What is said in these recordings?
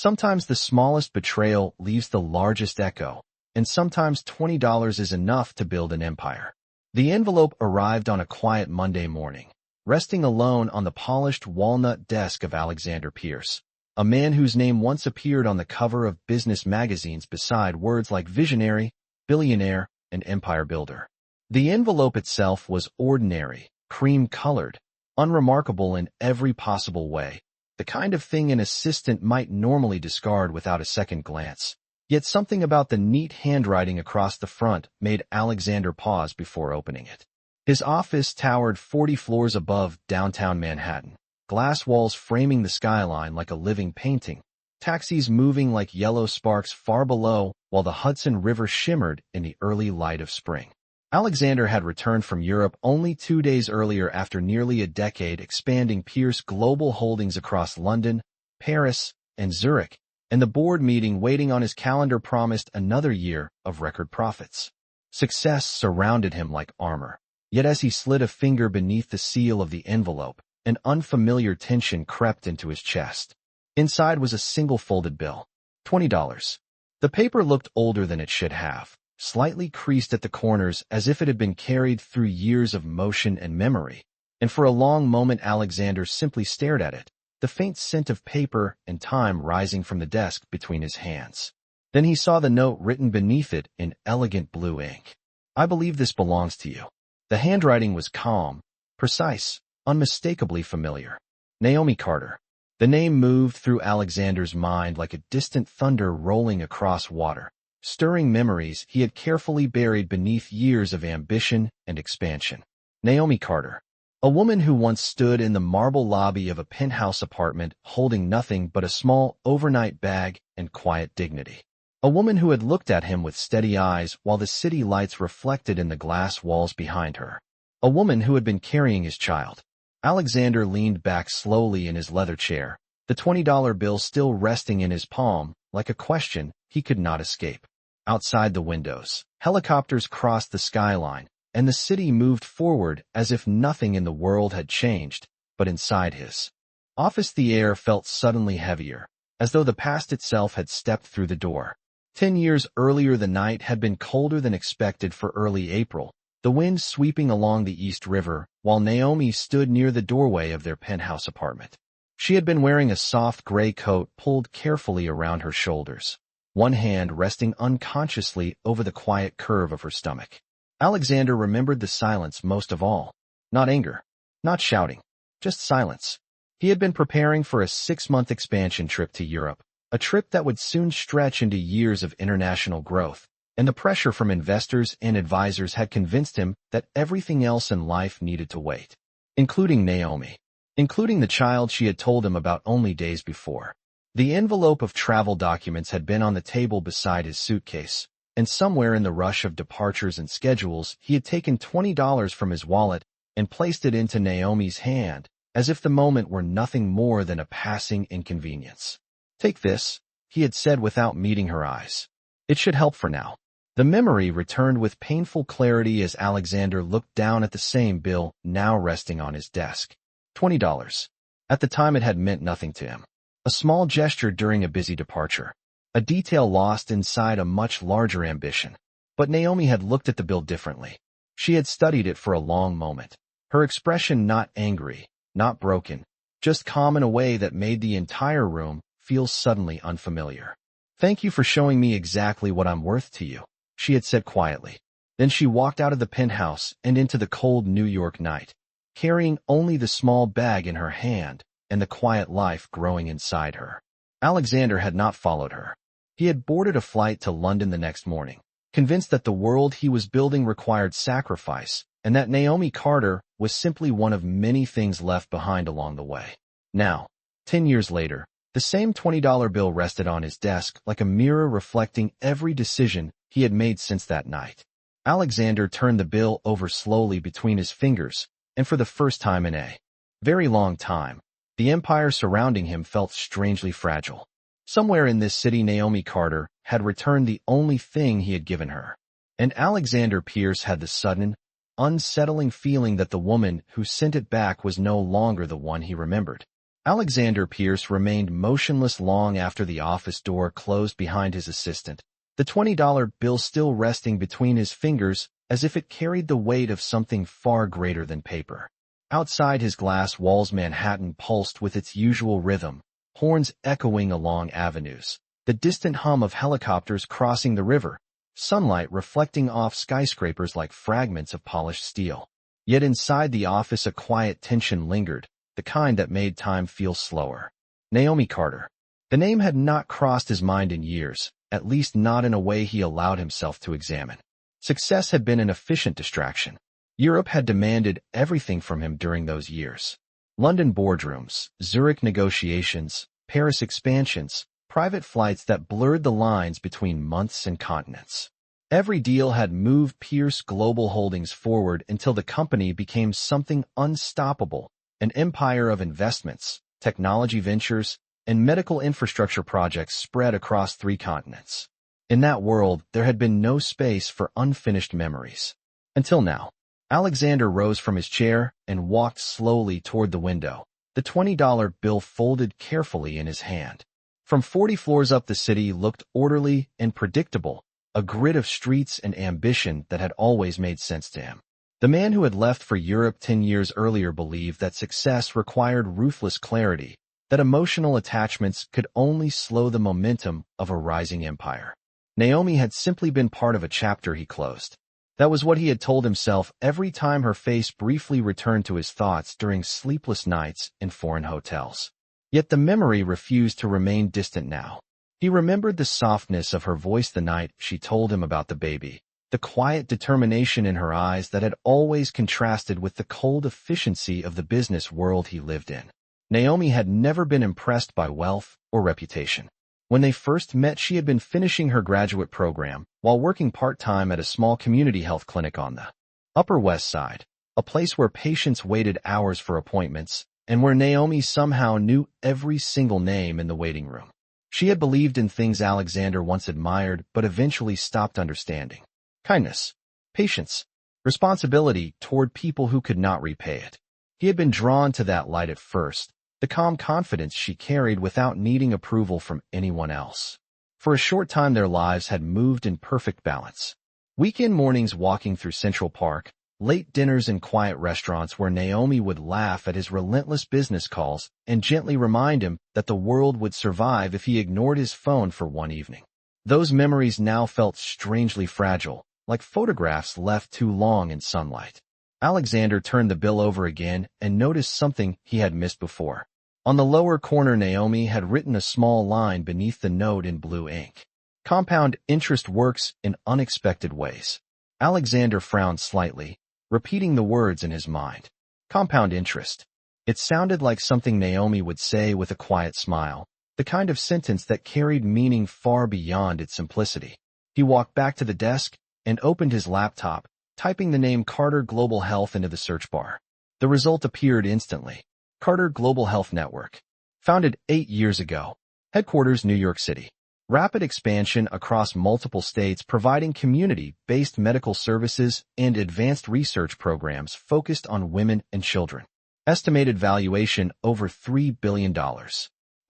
Sometimes the smallest betrayal leaves the largest echo, and sometimes $20 is enough to build an empire. The envelope arrived on a quiet Monday morning, resting alone on the polished walnut desk of Alexander Pierce, a man whose name once appeared on the cover of business magazines beside words like visionary, billionaire, and empire builder. The envelope itself was ordinary, cream-colored, unremarkable in every possible way, the kind of thing an assistant might normally discard without a second glance. Yet something about the neat handwriting across the front made Alexander pause before opening it. His office towered 40 floors above downtown Manhattan, glass walls framing the skyline like a living painting, taxis moving like yellow sparks far below while the Hudson River shimmered in the early light of spring. Alexander had returned from Europe only 2 days earlier after nearly a decade expanding Pierce global holdings across London, Paris, and Zurich, and the board meeting waiting on his calendar promised another year of record profits. Success surrounded him like armor. Yet as he slid a finger beneath the seal of the envelope, an unfamiliar tension crept into his chest. Inside was a single folded bill. $20. The paper looked older than it should have, slightly creased at the corners as if it had been carried through years of motion and memory. And for a long moment Alexander simply stared at it, the faint scent of paper and time rising from the desk between his hands. Then he saw the note written beneath it in elegant blue ink. "I believe this belongs to you." The handwriting was calm, precise, unmistakably familiar. Naomi Carter. The name moved through Alexander's mind like a distant thunder rolling across water, stirring memories he had carefully buried beneath years of ambition and expansion. Naomi Carter. A woman who once stood in the marble lobby of a penthouse apartment holding nothing but a small overnight bag and quiet dignity. A woman who had looked at him with steady eyes while the city lights reflected in the glass walls behind her. A woman who had been carrying his child. Alexander leaned back slowly in his leather chair, the $20 bill still resting in his palm, like a question he could not escape. Outside the windows, helicopters crossed the skyline, and the city moved forward as if nothing in the world had changed, but inside his office the air felt suddenly heavier, as though the past itself had stepped through the door. 10 years earlier the night had been colder than expected for early April, the wind sweeping along the East River, while Naomi stood near the doorway of their penthouse apartment. She had been wearing a soft gray coat pulled carefully around her shoulders, one hand resting unconsciously over the quiet curve of her stomach. Alexander remembered the silence most of all. Not anger, not shouting, just silence. He had been preparing for a 6-month expansion trip to Europe, a trip that would soon stretch into years of international growth, and the pressure from investors and advisors had convinced him that everything else in life needed to wait, including Naomi, including the child she had told him about only days before. The envelope of travel documents had been on the table beside his suitcase, and somewhere in the rush of departures and schedules he had taken $20 from his wallet and placed it into Naomi's hand, as if the moment were nothing more than a passing inconvenience. "Take this," he had said without meeting her eyes. "It should help for now." The memory returned with painful clarity as Alexander looked down at the same bill now resting on his desk. $20. At the time it had meant nothing to him. A small gesture during a busy departure. A detail lost inside a much larger ambition. But Naomi had looked at the bill differently. She had studied it for a long moment. Her expression not angry, not broken, just calm in a way that made the entire room feel suddenly unfamiliar. "Thank you for showing me exactly what I'm worth to you," she had said quietly. Then she walked out of the penthouse and into the cold New York night, carrying only the small bag in her hand and the quiet life growing inside her. Alexander had not followed her. He had boarded a flight to London the next morning, convinced that the world he was building required sacrifice, and that Naomi Carter was simply one of many things left behind along the way. Now, 10 years later, the same $20 bill rested on his desk like a mirror reflecting every decision he had made since that night. Alexander turned the bill over slowly between his fingers, and for the first time in a very long time, the empire surrounding him felt strangely fragile. Somewhere in this city Naomi Carter had returned the only thing he had given her. And Alexander Pierce had the sudden, unsettling feeling that the woman who sent it back was no longer the one he remembered. Alexander Pierce remained motionless long after the office door closed behind his assistant, the $20 bill still resting between his fingers as if it carried the weight of something far greater than paper. Outside his glass walls, Manhattan pulsed with its usual rhythm, horns echoing along avenues, the distant hum of helicopters crossing the river, sunlight reflecting off skyscrapers like fragments of polished steel. Yet inside the office a quiet tension lingered, the kind that made time feel slower. Naomi Carter. The name had not crossed his mind in years, at least not in a way he allowed himself to examine. Success had been an efficient distraction. Europe had demanded everything from him during those years. London boardrooms, Zurich negotiations, Paris expansions, private flights that blurred the lines between months and continents. Every deal had moved Pierce Global Holdings forward until the company became something unstoppable, an empire of investments, technology ventures, and medical infrastructure projects spread across 3 continents. In that world, there had been no space for unfinished memories. Until now. Alexander rose from his chair and walked slowly toward the window, the $20 bill folded carefully in his hand. From 40 floors up, the city looked orderly and predictable, a grid of streets and ambition that had always made sense to him. The man who had left for Europe 10 years earlier believed that success required ruthless clarity, that emotional attachments could only slow the momentum of a rising empire. Naomi had simply been part of a chapter he closed. That was what he had told himself every time her face briefly returned to his thoughts during sleepless nights in foreign hotels. Yet the memory refused to remain distant now. He remembered the softness of her voice the night she told him about the baby, the quiet determination in her eyes that had always contrasted with the cold efficiency of the business world he lived in. Naomi had never been impressed by wealth or reputation. When they first met, she had been finishing her graduate program while working part-time at a small community health clinic on the Upper West Side, a place where patients waited hours for appointments and where Naomi somehow knew every single name in the waiting room. She had believed in things Alexander once admired but eventually stopped understanding. Kindness, patience, responsibility toward people who could not repay it. He had been drawn to that light at first, the calm confidence she carried without needing approval from anyone else. For a short time their lives had moved in perfect balance. Weekend mornings walking through Central Park, late dinners in quiet restaurants where Naomi would laugh at his relentless business calls and gently remind him that the world would survive if he ignored his phone for one evening. Those memories now felt strangely fragile, like photographs left too long in sunlight. Alexander turned the bill over again and noticed something he had missed before. On the lower corner, Naomi had written a small line beneath the note in blue ink. Compound interest works in unexpected ways. Alexander frowned slightly, repeating the words in his mind. Compound interest. It sounded like something Naomi would say with a quiet smile, the kind of sentence that carried meaning far beyond its simplicity. He walked back to the desk and opened his laptop, typing the name Carter Global Health into the search bar. The result appeared instantly. Carter Global Health Network. Founded 8 years ago. Headquarters New York City. Rapid expansion across multiple states, providing community-based medical services and advanced research programs focused on women and children. Estimated valuation over $3 billion.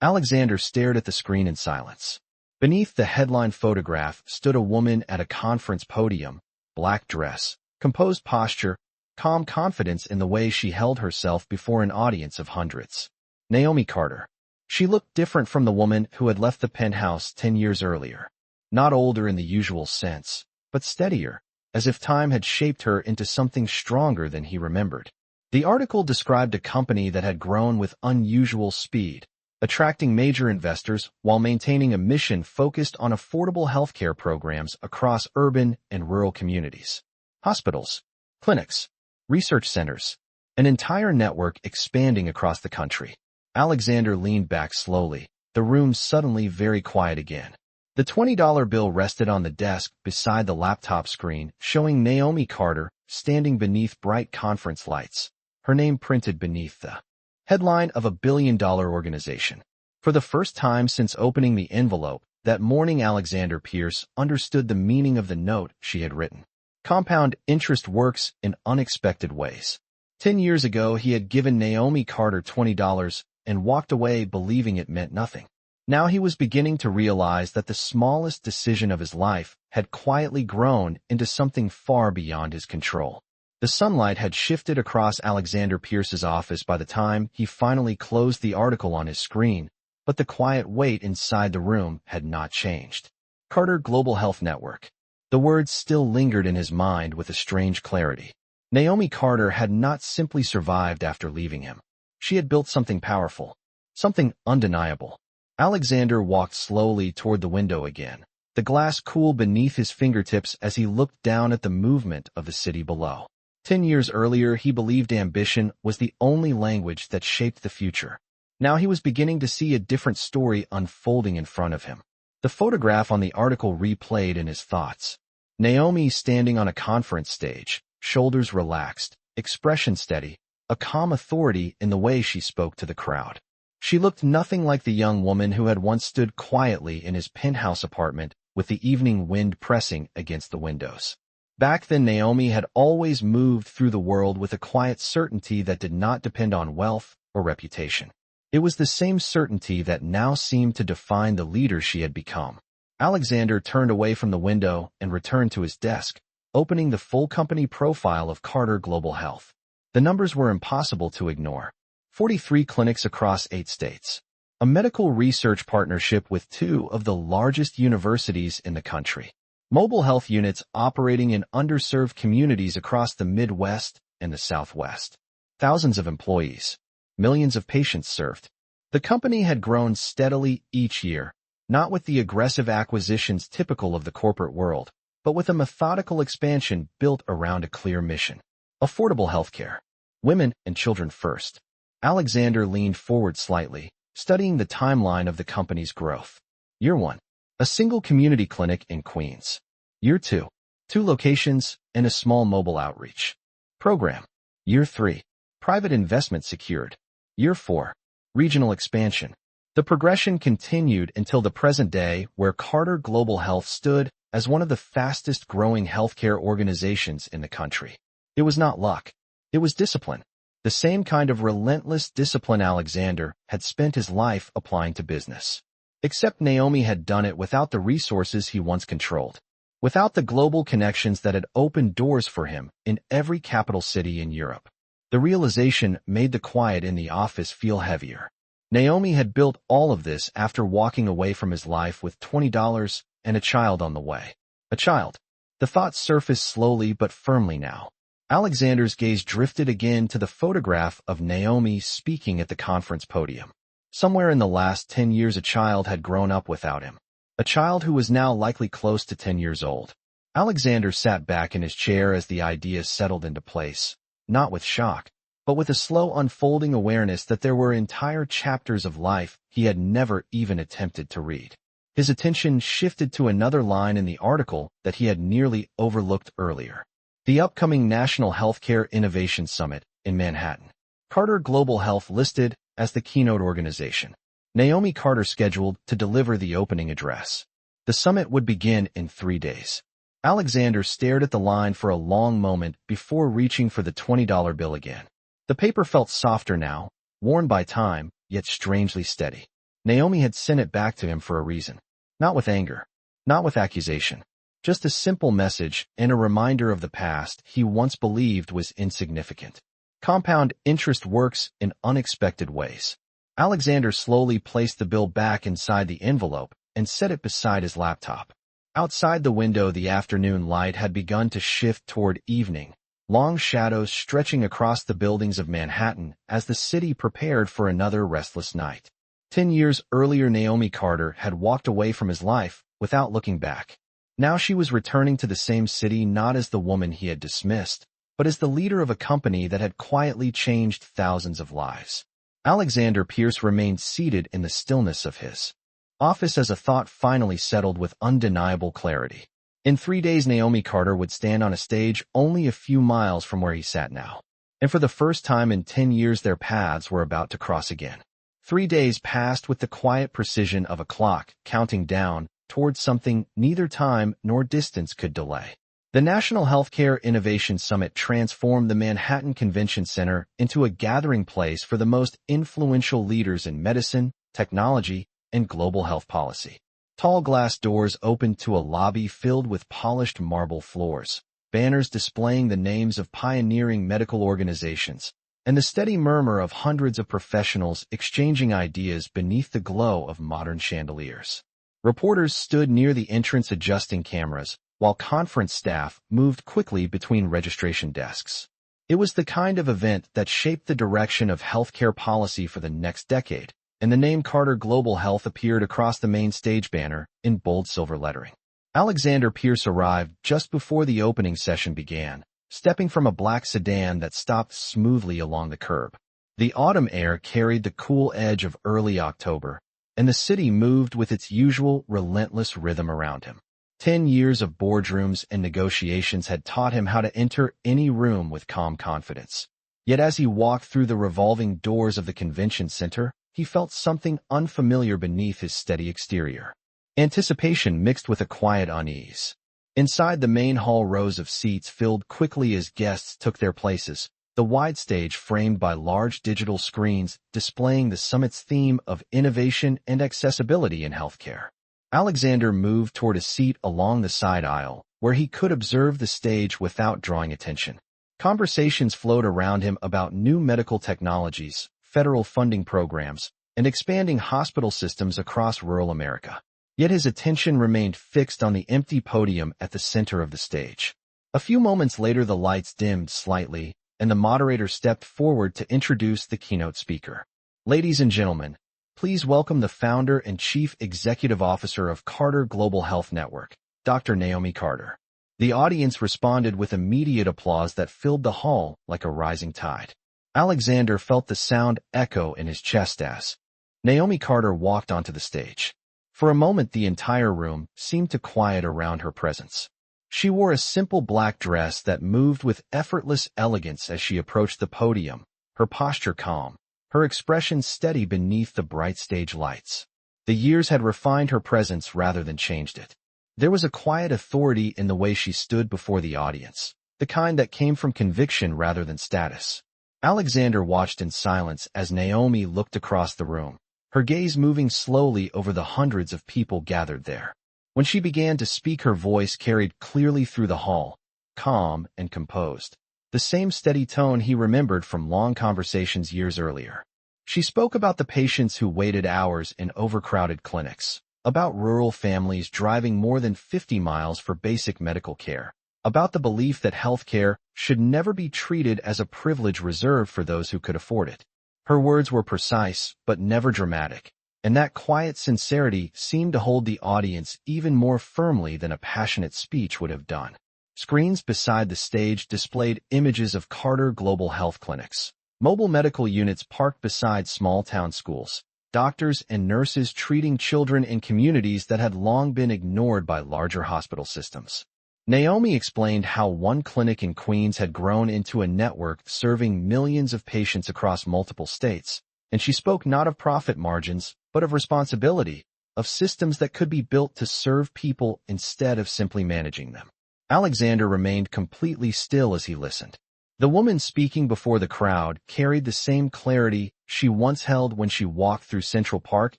Alexander stared at the screen in silence. Beneath the headline photograph stood a woman at a conference podium, black dress, composed posture, calm confidence in the way she held herself before an audience of hundreds. Naomi Carter. She looked different from the woman who had left the penthouse 10 years earlier. Not older in the usual sense, but steadier, as if time had shaped her into something stronger than he remembered. The article described a company that had grown with unusual speed, attracting major investors while maintaining a mission focused on affordable healthcare programs across urban and rural communities. Hospitals, clinics, research centers, an entire network expanding across the country. Alexander leaned back slowly, the room suddenly very quiet again. The $20 bill rested on the desk beside the laptop screen, showing Naomi Carter standing beneath bright conference lights, her name printed beneath the headline of a billion-dollar organization. For the first time since opening the envelope that morning, Alexander Pierce understood the meaning of the note she had written. Compound interest works in unexpected ways. 10 years ago, he had given Naomi Carter $20, and walked away believing it meant nothing. Now he was beginning to realize that the smallest decision of his life had quietly grown into something far beyond his control. The sunlight had shifted across Alexander Pierce's office by the time he finally closed the article on his screen, but the quiet weight inside the room had not changed. Carter Global Health Network. The words still lingered in his mind with a strange clarity. Naomi Carter had not simply survived after leaving him. She had built something powerful, something undeniable. Alexander walked slowly toward the window again, the glass cool beneath his fingertips as he looked down at the movement of the city below. 10 years earlier, he believed ambition was the only language that shaped the future. Now he was beginning to see a different story unfolding in front of him. The photograph on the article replayed in his thoughts. Naomi standing on a conference stage, shoulders relaxed, expression steady, a calm authority in the way she spoke to the crowd. She looked nothing like the young woman who had once stood quietly in his penthouse apartment with the evening wind pressing against the windows. Back then, Naomi had always moved through the world with a quiet certainty that did not depend on wealth or reputation. It was the same certainty that now seemed to define the leader she had become. Alexander turned away from the window and returned to his desk, opening the full company profile of Carter Global Health. The numbers were impossible to ignore. 43 clinics across 8 states. A medical research partnership with 2 of the largest universities in the country. Mobile health units operating in underserved communities across the Midwest and the Southwest. Thousands of employees. Millions of patients served. The company had grown steadily each year, not with the aggressive acquisitions typical of the corporate world, but with a methodical expansion built around a clear mission. Affordable healthcare. Women and children first. Alexander leaned forward slightly, studying the timeline of the company's growth. Year 1. A single community clinic in Queens. Year 2. 2 locations and a small mobile outreach program. Year 3. Private investment secured. Year 4. Regional expansion. The progression continued until the present day, where Carter Global Health stood as one of the fastest-growing healthcare organizations in the country. It was not luck. It was discipline. The same kind of relentless discipline Alexander had spent his life applying to business. Except Naomi had done it without the resources he once controlled, without the global connections that had opened doors for him in every capital city in Europe. The realization made the quiet in the office feel heavier. Naomi had built all of this after walking away from his life with $20 and a child on the way. A child. The thought surfaced slowly but firmly now. Alexander's gaze drifted again to the photograph of Naomi speaking at the conference podium. Somewhere in the last 10 years, a child had grown up without him. A child who was now likely close to 10 years old. Alexander sat back in his chair as the idea settled into place, not with shock, but with a slow unfolding awareness that there were entire chapters of life he had never even attempted to read. His attention shifted to another line in the article that he had nearly overlooked earlier. The upcoming National Healthcare Innovation Summit in Manhattan. Carter Global Health listed as the keynote organization. Naomi Carter scheduled to deliver the opening address. The summit would begin in 3 days. Alexander stared at the line for a long moment before reaching for the $20 bill again. The paper felt softer now, worn by time, yet strangely steady. Naomi had sent it back to him for a reason. Not with anger. Not with accusation. Just a simple message and a reminder of the past he once believed was insignificant. Compound interest works in unexpected ways. Alexander slowly placed the bill back inside the envelope and set it beside his laptop. Outside the window, the afternoon light had begun to shift toward evening, long shadows stretching across the buildings of Manhattan as the city prepared for another restless night. 10 years earlier, Naomi Carter had walked away from his life without looking back. Now she was returning to the same city not as the woman he had dismissed, but as the leader of a company that had quietly changed thousands of lives. Alexander Pierce remained seated in the stillness of his office as a thought finally settled with undeniable clarity. In 3 days, Naomi Carter would stand on a stage only a few miles from where he sat now. And for the first time in 10 years, their paths were about to cross again. 3 days passed with the quiet precision of a clock, counting down towards something neither time nor distance could delay. The National Healthcare Innovation Summit transformed the Manhattan Convention Center into a gathering place for the most influential leaders in medicine, technology, and global health policy. Tall glass doors opened to a lobby filled with polished marble floors, banners displaying the names of pioneering medical organizations, and the steady murmur of hundreds of professionals exchanging ideas beneath the glow of modern chandeliers. Reporters stood near the entrance adjusting cameras, while conference staff moved quickly between registration desks. It was the kind of event that shaped the direction of healthcare policy for the next decade, and the name Carter Global Health appeared across the main stage banner in bold silver lettering. Alexander Pierce arrived just before the opening session began, stepping from a black sedan that stopped smoothly along the curb. The autumn air carried the cool edge of early October, and the city moved with its usual relentless rhythm around him. 10 years of boardrooms and negotiations had taught him how to enter any room with calm confidence. Yet as he walked through the revolving doors of the convention center, he felt something unfamiliar beneath his steady exterior. Anticipation mixed with a quiet unease. Inside the main hall, rows of seats filled quickly as guests took their places, the wide stage framed by large digital screens displaying the summit's theme of innovation and accessibility in healthcare. Alexander moved toward a seat along the side aisle, where he could observe the stage without drawing attention. Conversations flowed around him about new medical technologies, federal funding programs, and expanding hospital systems across rural America. Yet his attention remained fixed on the empty podium at the center of the stage. A few moments later, the lights dimmed slightly, and the moderator stepped forward to introduce the keynote speaker. Ladies and gentlemen, please welcome the founder and chief executive officer of Carter Global Health Network, Dr. Naomi Carter. The audience responded with immediate applause that filled the hall like a rising tide. Alexander felt the sound echo in his chest as Naomi Carter walked onto the stage. For a moment, the entire room seemed to quiet around her presence. She wore a simple black dress that moved with effortless elegance as she approached the podium, her posture calm, her expression steady beneath the bright stage lights. The years had refined her presence rather than changed it. There was a quiet authority in the way she stood before the audience, the kind that came from conviction rather than status. Alexander watched in silence as Naomi looked across the room, her gaze moving slowly over the hundreds of people gathered there. When she began to speak, her voice carried clearly through the hall, calm and composed, the same steady tone he remembered from long conversations years earlier. She spoke about the patients who waited hours in overcrowded clinics, about rural families driving more than 50 miles for basic medical care, about the belief that healthcare should never be treated as a privilege reserved for those who could afford it. Her words were precise, but never dramatic, and that quiet sincerity seemed to hold the audience even more firmly than a passionate speech would have done. Screens beside the stage displayed images of Carter Global Health clinics, mobile medical units parked beside small-town schools, doctors and nurses treating children in communities that had long been ignored by larger hospital systems. Naomi explained how one clinic in Queens had grown into a network serving millions of patients across multiple states, and she spoke not of profit margins, but of responsibility, of systems that could be built to serve people instead of simply managing them. Alexander remained completely still as he listened. The woman speaking before the crowd carried the same clarity she once held when she walked through Central Park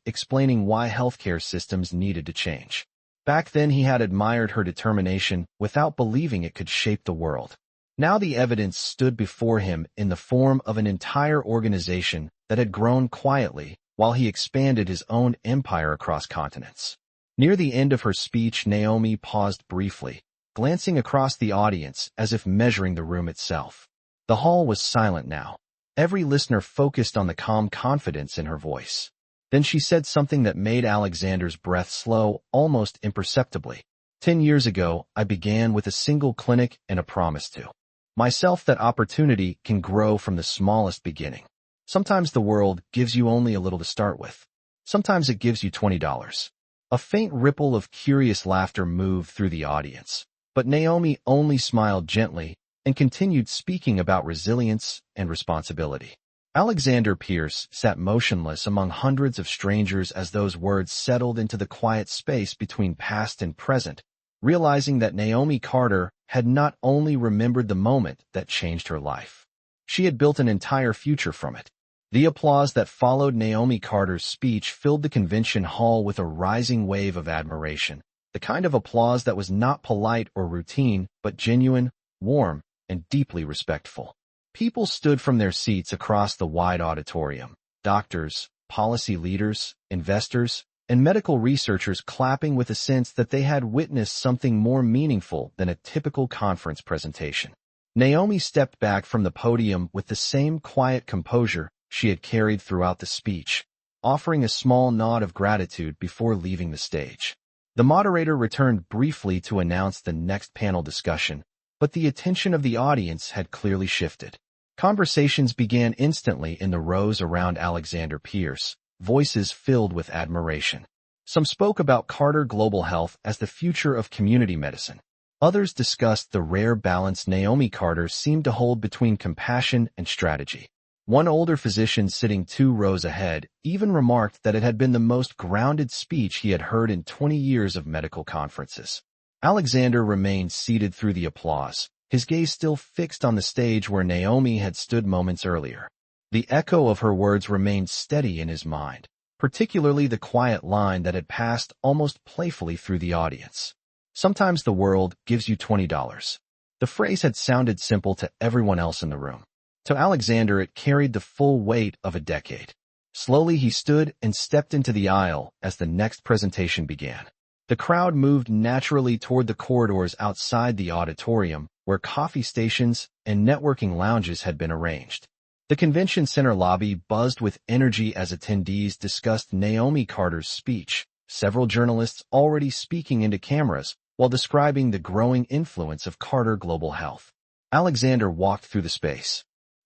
explaining why healthcare systems needed to change. Back then he had admired her determination without believing it could shape the world. Now the evidence stood before him in the form of an entire organization that had grown quietly while he expanded his own empire across continents. Near the end of her speech, Naomi paused briefly, glancing across the audience as if measuring the room itself. The hall was silent now, every listener focused on the calm confidence in her voice. Then she said something that made Alexander's breath slow almost imperceptibly. 10 years ago, I began with a single clinic and a promise to myself that opportunity can grow from the smallest beginning. Sometimes the world gives you only a little to start with. Sometimes it gives you $20. A faint ripple of curious laughter moved through the audience, but Naomi only smiled gently and continued speaking about resilience and responsibility. Alexander Pierce sat motionless among hundreds of strangers as those words settled into the quiet space between past and present, realizing that Naomi Carter had not only remembered the moment that changed her life. She had built an entire future from it. The applause that followed Naomi Carter's speech filled the convention hall with a rising wave of admiration, the kind of applause that was not polite or routine, but genuine, warm, and deeply respectful. People stood from their seats across the wide auditorium, doctors, policy leaders, investors, and medical researchers clapping with a sense that they had witnessed something more meaningful than a typical conference presentation. Naomi stepped back from the podium with the same quiet composure she had carried throughout the speech, offering a small nod of gratitude before leaving the stage. The moderator returned briefly to announce the next panel discussion, but the attention of the audience had clearly shifted. Conversations began instantly in the rows around Alexander Pierce, voices filled with admiration. Some spoke about Carter Global Health as the future of community medicine. Others discussed the rare balance Naomi Carter seemed to hold between compassion and strategy. One older physician sitting 2 rows ahead even remarked that it had been the most grounded speech he had heard in 20 years of medical conferences. Alexander remained seated through the applause, his gaze still fixed on the stage where Naomi had stood moments earlier. The echo of her words remained steady in his mind, particularly the quiet line that had passed almost playfully through the audience. Sometimes the world gives you $20. The phrase had sounded simple to everyone else in the room. To Alexander, it carried the full weight of a decade. Slowly he stood and stepped into the aisle as the next presentation began. The crowd moved naturally toward the corridors outside the auditorium, where coffee stations and networking lounges had been arranged. The convention center lobby buzzed with energy as attendees discussed Naomi Carter's speech, several journalists already speaking into cameras while describing the growing influence of Carter Global Health. Alexander walked through the space.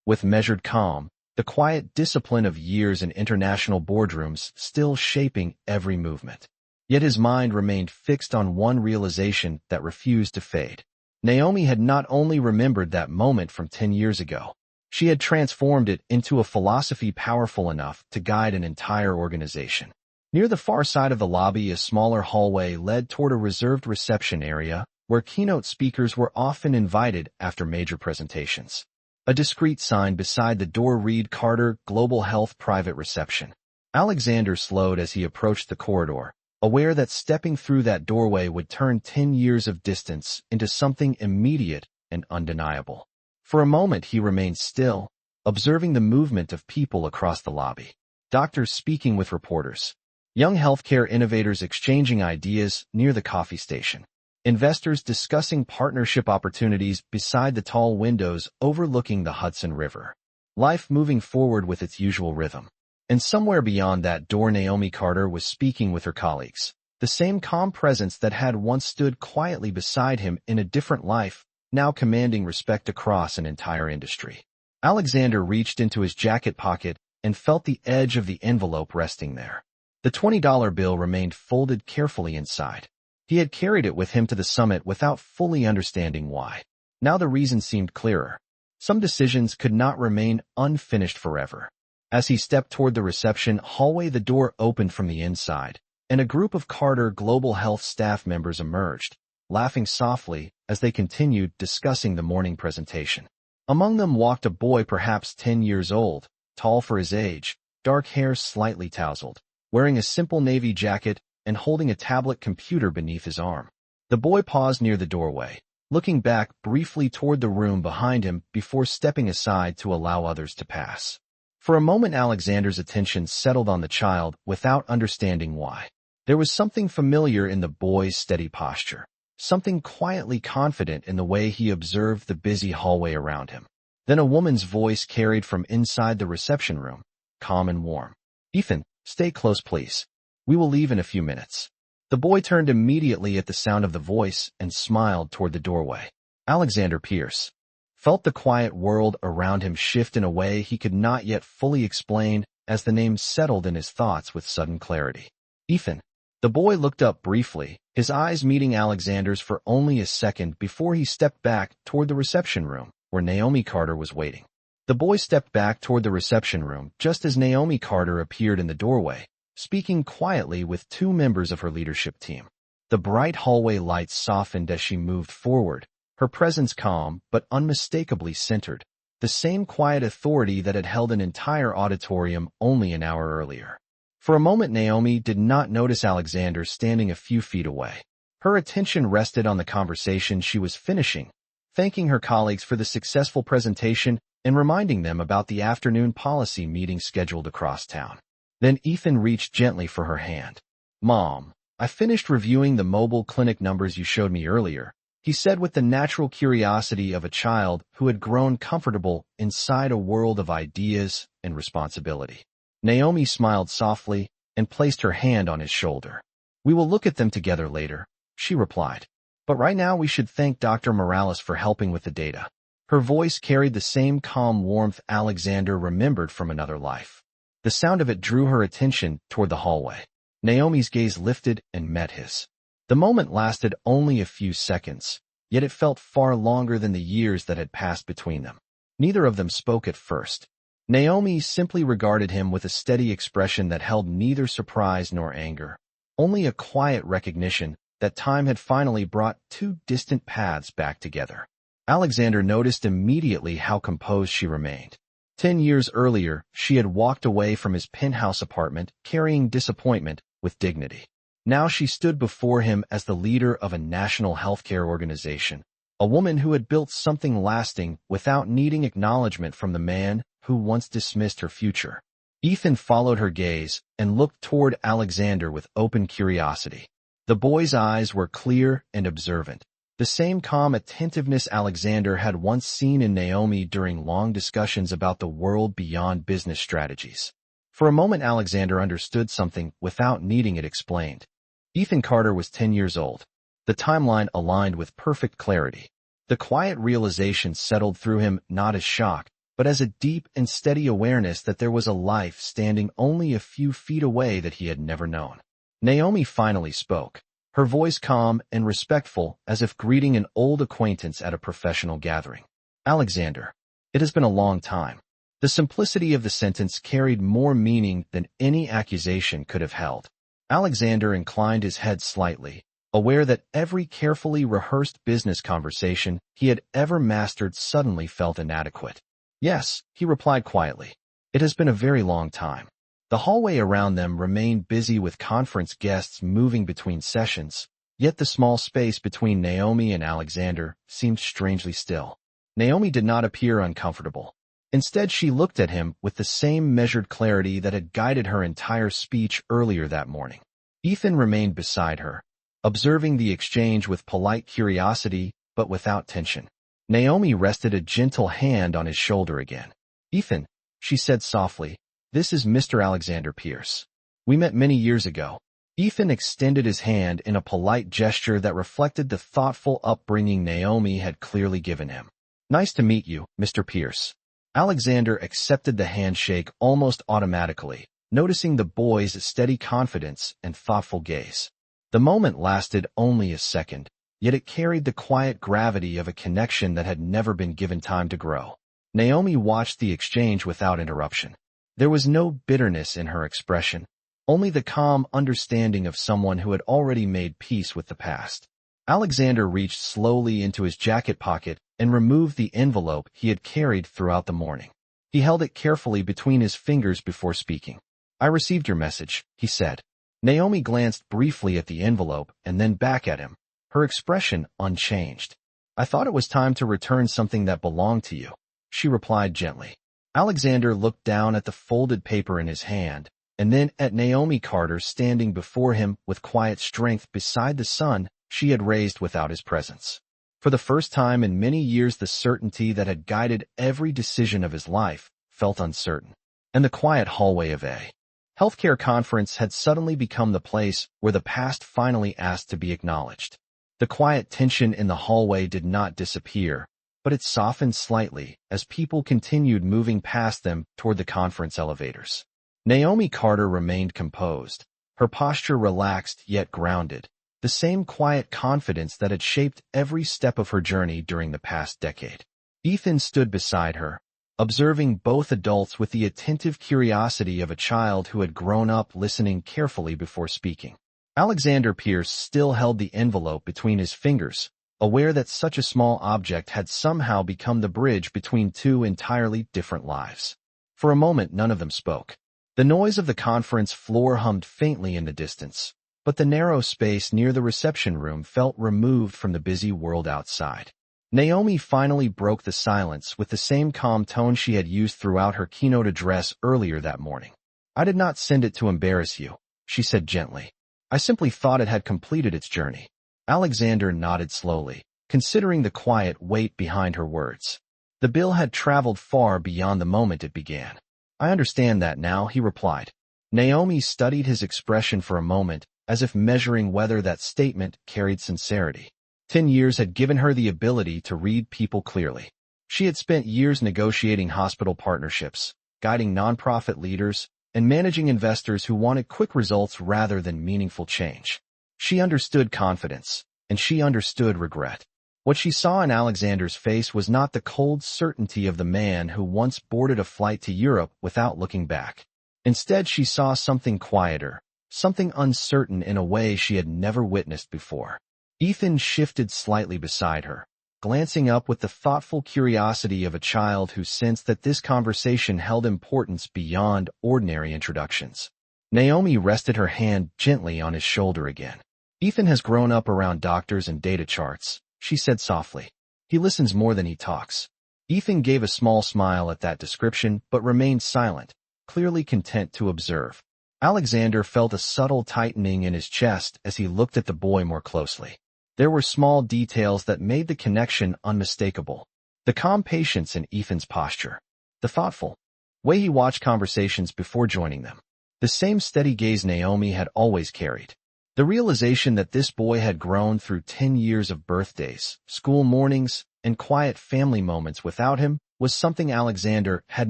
With measured calm, the quiet discipline of years in international boardrooms still shaping every movement. Yet his mind remained fixed on one realization that refused to fade. Naomi had not only remembered that moment from 10 years ago, she had transformed it into a philosophy powerful enough to guide an entire organization. Near the far side of the lobby, a smaller hallway led toward a reserved reception area where keynote speakers were often invited after major presentations. A discreet sign beside the door read Carter Global Health Private Reception. Alexander slowed as he approached the corridor, aware that stepping through that doorway would turn 10 years of distance into something immediate and undeniable. For a moment he remained still, observing the movement of people across the lobby. Doctors speaking with reporters. Young healthcare innovators exchanging ideas near the coffee station. Investors discussing partnership opportunities beside the tall windows overlooking the Hudson River. Life moving forward with its usual rhythm. And somewhere beyond that door, Naomi Carter was speaking with her colleagues. The same calm presence that had once stood quietly beside him in a different life, now commanding respect across an entire industry. Alexander reached into his jacket pocket and felt the edge of the envelope resting there. The $20 bill remained folded carefully inside. He had carried it with him to the summit without fully understanding why. Now the reason seemed clearer. Some decisions could not remain unfinished forever. As he stepped toward the reception hallway, the door opened from the inside, and a group of Carter Global Health staff members emerged, laughing softly as they continued discussing the morning presentation. Among them walked a boy perhaps 10 years old, tall for his age, dark hair slightly tousled, wearing a simple navy jacket and holding a tablet computer beneath his arm. The boy paused near the doorway, looking back briefly toward the room behind him before stepping aside to allow others to pass. For a moment Alexander's attention settled on the child without understanding why. There was something familiar in the boy's steady posture, something quietly confident in the way he observed the busy hallway around him. Then a woman's voice carried from inside the reception room, calm and warm. "Ethan, stay close please. We will leave in a few minutes." The boy turned immediately at the sound of the voice and smiled toward the doorway. Alexander Pierce felt the quiet world around him shift in a way he could not yet fully explain as the name settled in his thoughts with sudden clarity. "Ethan." The boy looked up briefly, his eyes meeting Alexander's for only a second before he stepped back toward the reception room, where Naomi Carter was waiting. The boy stepped back toward the reception room just as Naomi Carter appeared in the doorway, speaking quietly with 2 members of her leadership team. The bright hallway lights softened as she moved forward, her presence calm but unmistakably centered, the same quiet authority that had held an entire auditorium only an hour earlier. For a moment, Naomi did not notice Alexander standing a few feet away. Her attention rested on the conversation she was finishing, thanking her colleagues for the successful presentation and reminding them about the afternoon policy meeting scheduled across town. Then Ethan reached gently for her hand. "Mom, I finished reviewing the mobile clinic numbers you showed me earlier," he said with the natural curiosity of a child who had grown comfortable inside a world of ideas and responsibility. Naomi smiled softly and placed her hand on his shoulder. "We will look at them together later," she replied. "But right now we should thank Dr. Morales for helping with the data." Her voice carried the same calm warmth Alexander remembered from another life. The sound of it drew her attention toward the hallway. Naomi's gaze lifted and met his. The moment lasted only a few seconds, yet it felt far longer than the years that had passed between them. Neither of them spoke at first. Naomi simply regarded him with a steady expression that held neither surprise nor anger, only a quiet recognition that time had finally brought two distant paths back together. Alexander noticed immediately how composed she remained. 10 years earlier, she had walked away from his penthouse apartment carrying disappointment with dignity. Now she stood before him as the leader of a national healthcare organization, a woman who had built something lasting without needing acknowledgement from the man who once dismissed her future. Ethan followed her gaze and looked toward Alexander with open curiosity. The boy's eyes were clear and observant, the same calm attentiveness Alexander had once seen in Naomi during long discussions about the world beyond business strategies. For a moment, Alexander understood something without needing it explained. Ethan Carter was 10 years old. The timeline aligned with perfect clarity. The quiet realization settled through him not as shock, but as a deep and steady awareness that there was a life standing only a few feet away that he had never known. Naomi finally spoke, her voice calm and respectful as if greeting an old acquaintance at a professional gathering. "Alexander, it has been a long time." The simplicity of the sentence carried more meaning than any accusation could have held. Alexander inclined his head slightly, aware that every carefully rehearsed business conversation he had ever mastered suddenly felt inadequate. "Yes," he replied quietly. "It has been a very long time." The hallway around them remained busy with conference guests moving between sessions, yet the small space between Naomi and Alexander seemed strangely still. Naomi did not appear uncomfortable. Instead, she looked at him with the same measured clarity that had guided her entire speech earlier that morning. Ethan remained beside her, observing the exchange with polite curiosity but without tension. Naomi rested a gentle hand on his shoulder again. "Ethan," she said softly, "this is Mr. Alexander Pierce. We met many years ago." Ethan extended his hand in a polite gesture that reflected the thoughtful upbringing Naomi had clearly given him. "Nice to meet you, Mr. Pierce." Alexander accepted the handshake almost automatically, noticing the boy's steady confidence and thoughtful gaze. The moment lasted only a second, yet it carried the quiet gravity of a connection that had never been given time to grow. Naomi watched the exchange without interruption. There was no bitterness in her expression, only the calm understanding of someone who had already made peace with the past. Alexander reached slowly into his jacket pocket and removed the envelope he had carried throughout the morning. He held it carefully between his fingers before speaking. "I received your message," he said. Naomi glanced briefly at the envelope and then back at him, her expression unchanged. "I thought it was time to return something that belonged to you," she replied gently. Alexander looked down at the folded paper in his hand, and then at Naomi Carter standing before him with quiet strength beside the son she had raised without his presence. For the first time in many years, the certainty that had guided every decision of his life felt uncertain. And the quiet hallway of a healthcare conference had suddenly become the place where the past finally asked to be acknowledged. The quiet tension in the hallway did not disappear, but it softened slightly as people continued moving past them toward the conference elevators. Naomi Carter remained composed, her posture relaxed yet grounded, the same quiet confidence that had shaped every step of her journey during the past decade. Ethan stood beside her, observing both adults with the attentive curiosity of a child who had grown up listening carefully before speaking. Alexander Pierce still held the envelope between his fingers, aware that such a small object had somehow become the bridge between two entirely different lives. For a moment, none of them spoke. The noise of the conference floor hummed faintly in the distance, but the narrow space near the reception room felt removed from the busy world outside. Naomi finally broke the silence with the same calm tone she had used throughout her keynote address earlier that morning. "I did not send it to embarrass you," she said gently. "I simply thought it had completed its journey." Alexander nodded slowly, considering the quiet weight behind her words. The bill had traveled far beyond the moment it began. "I understand that now," he replied. Naomi studied his expression for a moment, as if measuring whether that statement carried sincerity. 10 years had given her the ability to read people clearly. She had spent years negotiating hospital partnerships, guiding nonprofit leaders, and managing investors who wanted quick results rather than meaningful change. She understood confidence, and she understood regret. What she saw in Alexander's face was not the cold certainty of the man who once boarded a flight to Europe without looking back. Instead, she saw something quieter, something uncertain in a way she had never witnessed before. Ethan shifted slightly beside her, glancing up with the thoughtful curiosity of a child who sensed that this conversation held importance beyond ordinary introductions. Naomi rested her hand gently on his shoulder again. "Ethan has grown up around doctors and data charts," she said softly. "He listens more than he talks." Ethan gave a small smile at that description but remained silent, clearly content to observe. Alexander felt a subtle tightening in his chest as he looked at the boy more closely. There were small details that made the connection unmistakable. The calm patience in Ethan's posture, the thoughtful way he watched conversations before joining them, the same steady gaze Naomi had always carried. The realization that this boy had grown through 10 years of birthdays, school mornings, and quiet family moments without him was something Alexander had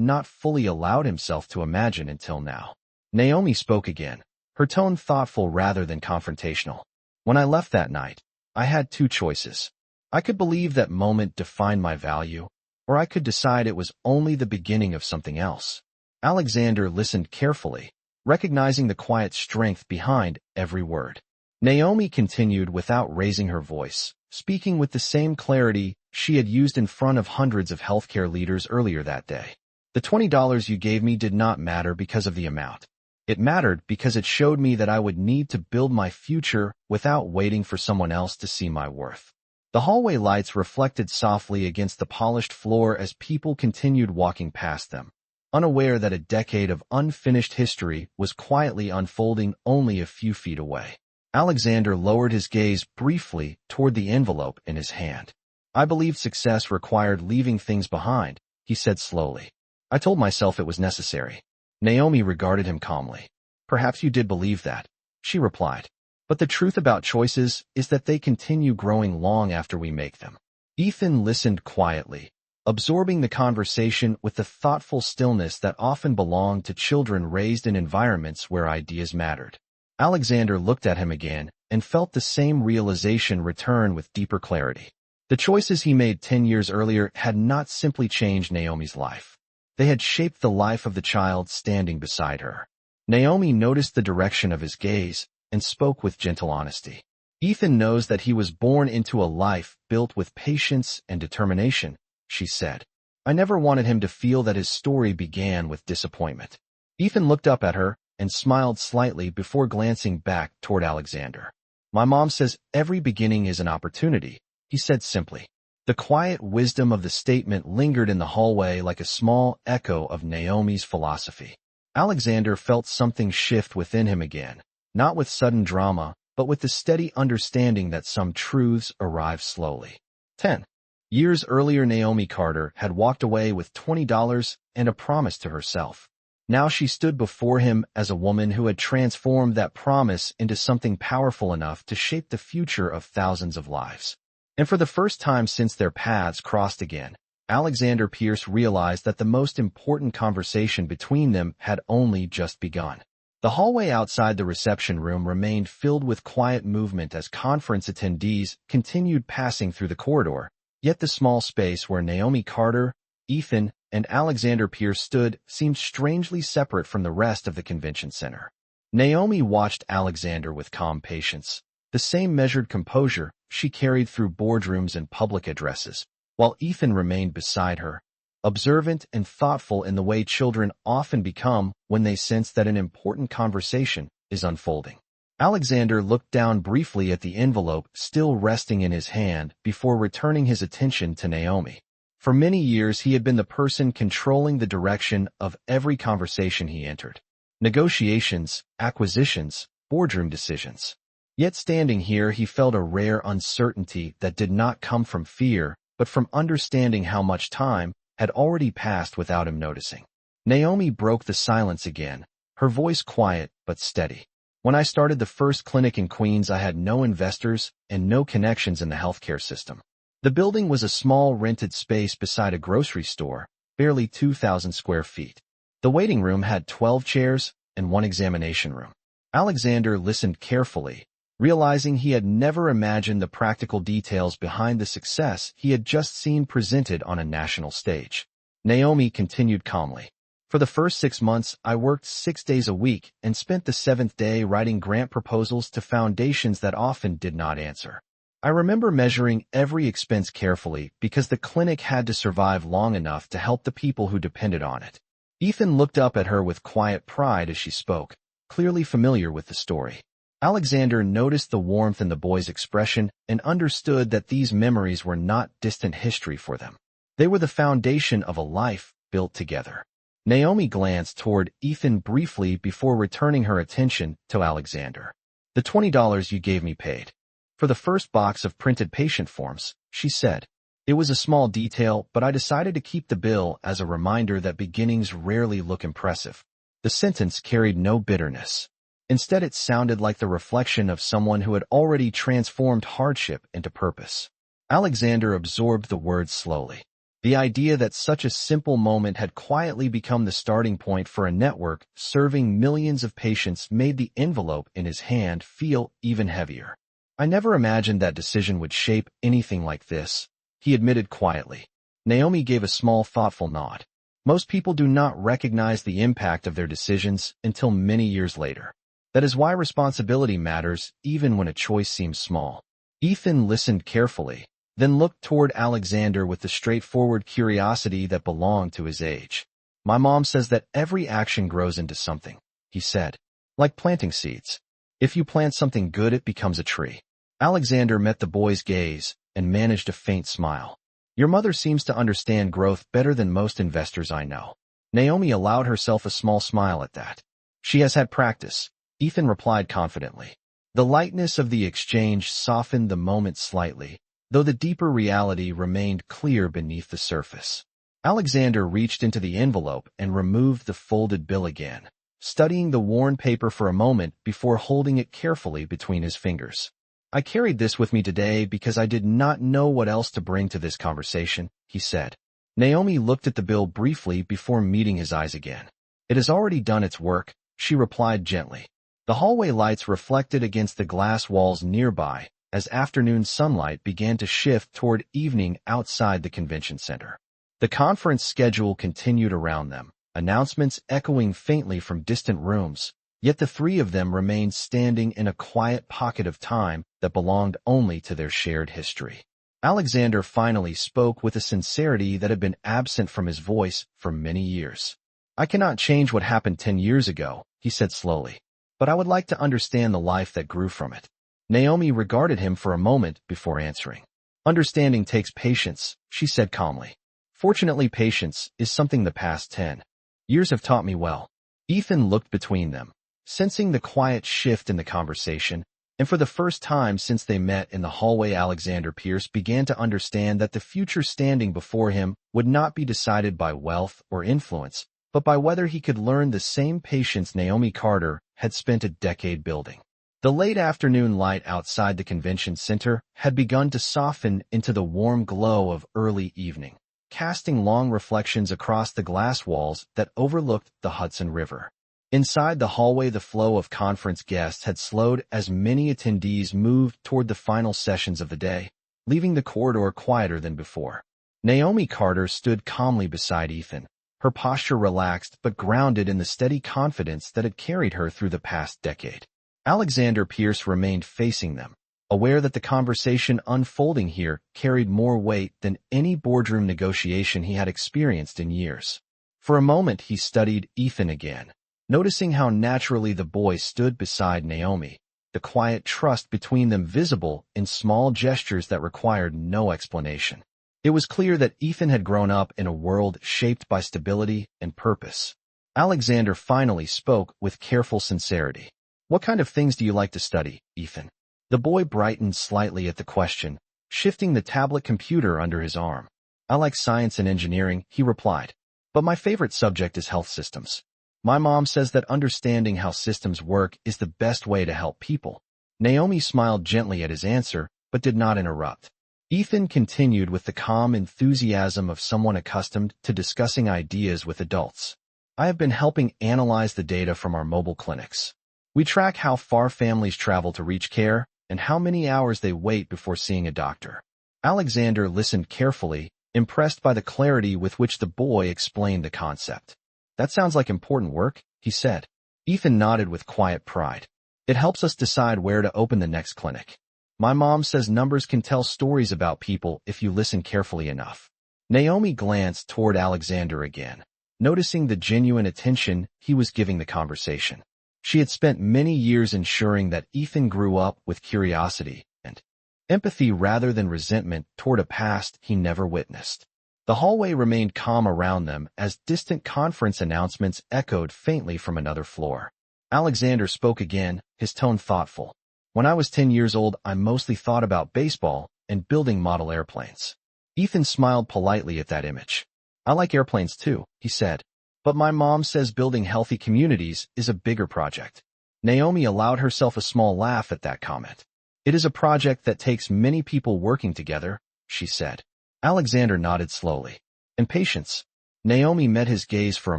not fully allowed himself to imagine until now. Naomi spoke again, her tone thoughtful rather than confrontational. "When I left that night, I had two choices. I could believe that moment defined my value, or I could decide it was only the beginning of something else." Alexander listened carefully, recognizing the quiet strength behind every word. Naomi continued without raising her voice, speaking with the same clarity she had used in front of hundreds of healthcare leaders earlier that day. "The $20 you gave me did not matter because of the amount. It mattered because it showed me that I would need to build my future without waiting for someone else to see my worth." The hallway lights reflected softly against the polished floor as people continued walking past them, unaware that a decade of unfinished history was quietly unfolding only a few feet away. Alexander lowered his gaze briefly toward the envelope in his hand. "I believed success required leaving things behind," he said slowly. "I told myself it was necessary." Naomi regarded him calmly. "Perhaps you did believe that," she replied. "But the truth about choices is that they continue growing long after we make them." Ethan listened quietly, absorbing the conversation with the thoughtful stillness that often belonged to children raised in environments where ideas mattered. Alexander looked at him again and felt the same realization return with deeper clarity. The choices he made 10 years earlier had not simply changed Naomi's life. They had shaped the life of the child standing beside her. Naomi noticed the direction of his gaze and spoke with gentle honesty. "Ethan knows that he was born into a life built with patience and determination," she said. "I never wanted him to feel that his story began with disappointment." Ethan looked up at her and smiled slightly before glancing back toward Alexander. "My mom says every beginning is an opportunity," he said simply. The quiet wisdom of the statement lingered in the hallway like a small echo of Naomi's philosophy. Alexander felt something shift within him again, not with sudden drama, but with the steady understanding that some truths arrive slowly. 10 years earlier, Naomi Carter had walked away with $20 and a promise to herself. Now she stood before him as a woman who had transformed that promise into something powerful enough to shape the future of thousands of lives. And for the first time since their paths crossed again, Alexander Pierce realized that the most important conversation between them had only just begun. The hallway outside the reception room remained filled with quiet movement as conference attendees continued passing through the corridor, yet the small space where Naomi Carter, Ethan, and Alexander Pierce stood seemed strangely separate from the rest of the convention center. Naomi watched Alexander with calm patience, The same measured composure she carried through boardrooms and public addresses, while Ethan remained beside her, observant and thoughtful in the way children often become when they sense that an important conversation is unfolding. Alexander looked down briefly at the envelope still resting in his hand before returning his attention to Naomi. For many years he had been the person controlling the direction of every conversation he entered. Negotiations, acquisitions, boardroom decisions. Yet standing here he felt a rare uncertainty that did not come from fear, but from understanding how much time had already passed without him noticing. Naomi broke the silence again, her voice quiet but steady. When I started the first clinic in Queens, I had no investors and no connections in the healthcare system. The building was a small rented space beside a grocery store, barely 2,000 square feet. The waiting room had 12 chairs and one examination room. Alexander listened carefully, realizing he had never imagined the practical details behind the success he had just seen presented on a national stage. Naomi continued calmly. For the first 6 months, I worked 6 days a week and spent the 7th day writing grant proposals to foundations that often did not answer. I remember measuring every expense carefully because the clinic had to survive long enough to help the people who depended on it. Ethan looked up at her with quiet pride as she spoke, clearly familiar with the story. Alexander noticed the warmth in the boy's expression and understood that these memories were not distant history for them. They were the foundation of a life built together. Naomi glanced toward Ethan briefly before returning her attention to Alexander. "The $20 you gave me paid for the first box of printed patient forms," she said. "It was a small detail, but I decided to keep the bill as a reminder that beginnings rarely look impressive." The sentence carried no bitterness. Instead, it sounded like the reflection of someone who had already transformed hardship into purpose. Alexander absorbed the words slowly. The idea that such a simple moment had quietly become the starting point for a network serving millions of patients made the envelope in his hand feel even heavier. "I never imagined that decision would shape anything like this," he admitted quietly. Naomi gave a small, thoughtful nod. "Most people do not recognize the impact of their decisions until many years later. That is why responsibility matters, even when a choice seems small." Ethan listened carefully, then looked toward Alexander with the straightforward curiosity that belonged to his age. "My mom says that every action grows into something," he said. "Like planting seeds. If you plant something good, it becomes a tree." Alexander met the boy's gaze and managed a faint smile. "Your mother seems to understand growth better than most investors I know." Naomi allowed herself a small smile at that. "She has had practice," Ethan replied confidently. The lightness of the exchange softened the moment slightly, though the deeper reality remained clear beneath the surface. Alexander reached into the envelope and removed the folded bill again, studying the worn paper for a moment before holding it carefully between his fingers. "I carried this with me today because I did not know what else to bring to this conversation," he said. Naomi looked at the bill briefly before meeting his eyes again. "It has already done its work," she replied gently. The hallway lights reflected against the glass walls nearby as afternoon sunlight began to shift toward evening outside the convention center. The conference schedule continued around them, announcements echoing faintly from distant rooms, yet the three of them remained standing in a quiet pocket of time that belonged only to their shared history. Alexander finally spoke with a sincerity that had been absent from his voice for many years. "I cannot change what happened 10 years ago," he said slowly, "but I would like to understand the life that grew from it." Naomi regarded him for a moment before answering. "Understanding takes patience," she said calmly. "Fortunately, patience is something the past 10 years have taught me well." Ethan looked between them, sensing the quiet shift in the conversation, and for the first time since they met in the hallway, Alexander Pierce began to understand that the future standing before him would not be decided by wealth or influence, but by whether he could learn the same patience Naomi Carter had spent a decade building. The late afternoon light outside the convention center had begun to soften into the warm glow of early evening, casting long reflections across the glass walls that overlooked the Hudson River. Inside the hallway, the flow of conference guests had slowed as many attendees moved toward the final sessions of the day, leaving the corridor quieter than before. Naomi Carter stood calmly beside Ethan, her posture relaxed but grounded in the steady confidence that had carried her through the past decade. Alexander Pierce remained facing them, aware that the conversation unfolding here carried more weight than any boardroom negotiation he had experienced in years. For a moment he studied Ethan again, noticing how naturally the boy stood beside Naomi, the quiet trust between them visible in small gestures that required no explanation. It was clear that Ethan had grown up in a world shaped by stability and purpose. Alexander finally spoke with careful sincerity. "What kind of things do you like to study, Ethan?" The boy brightened slightly at the question, shifting the tablet computer under his arm. "I like science and engineering," he replied. "But my favorite subject is health systems. My mom says that understanding how systems work is the best way to help people." Naomi smiled gently at his answer, but did not interrupt. Ethan continued with the calm enthusiasm of someone accustomed to discussing ideas with adults. "I have been helping analyze the data from our mobile clinics. We track how far families travel to reach care and how many hours they wait before seeing a doctor." Alexander listened carefully, impressed by the clarity with which the boy explained the concept. "That sounds like important work," he said. Ethan nodded with quiet pride. "It helps us decide where to open the next clinic. My mom says numbers can tell stories about people if you listen carefully enough." Naomi glanced toward Alexander again, noticing the genuine attention he was giving the conversation. She had spent many years ensuring that Ethan grew up with curiosity and empathy rather than resentment toward a past he never witnessed. The hallway remained calm around them as distant conference announcements echoed faintly from another floor. Alexander spoke again, his tone thoughtful. "When I was 10 years old, I mostly thought about baseball and building model airplanes." Ethan smiled politely at that image. "I like airplanes too," he said. "But my mom says building healthy communities is a bigger project." Naomi allowed herself a small laugh at that comment. "It is a project that takes many people working together," she said. Alexander nodded slowly. "And patience." Naomi met his gaze for a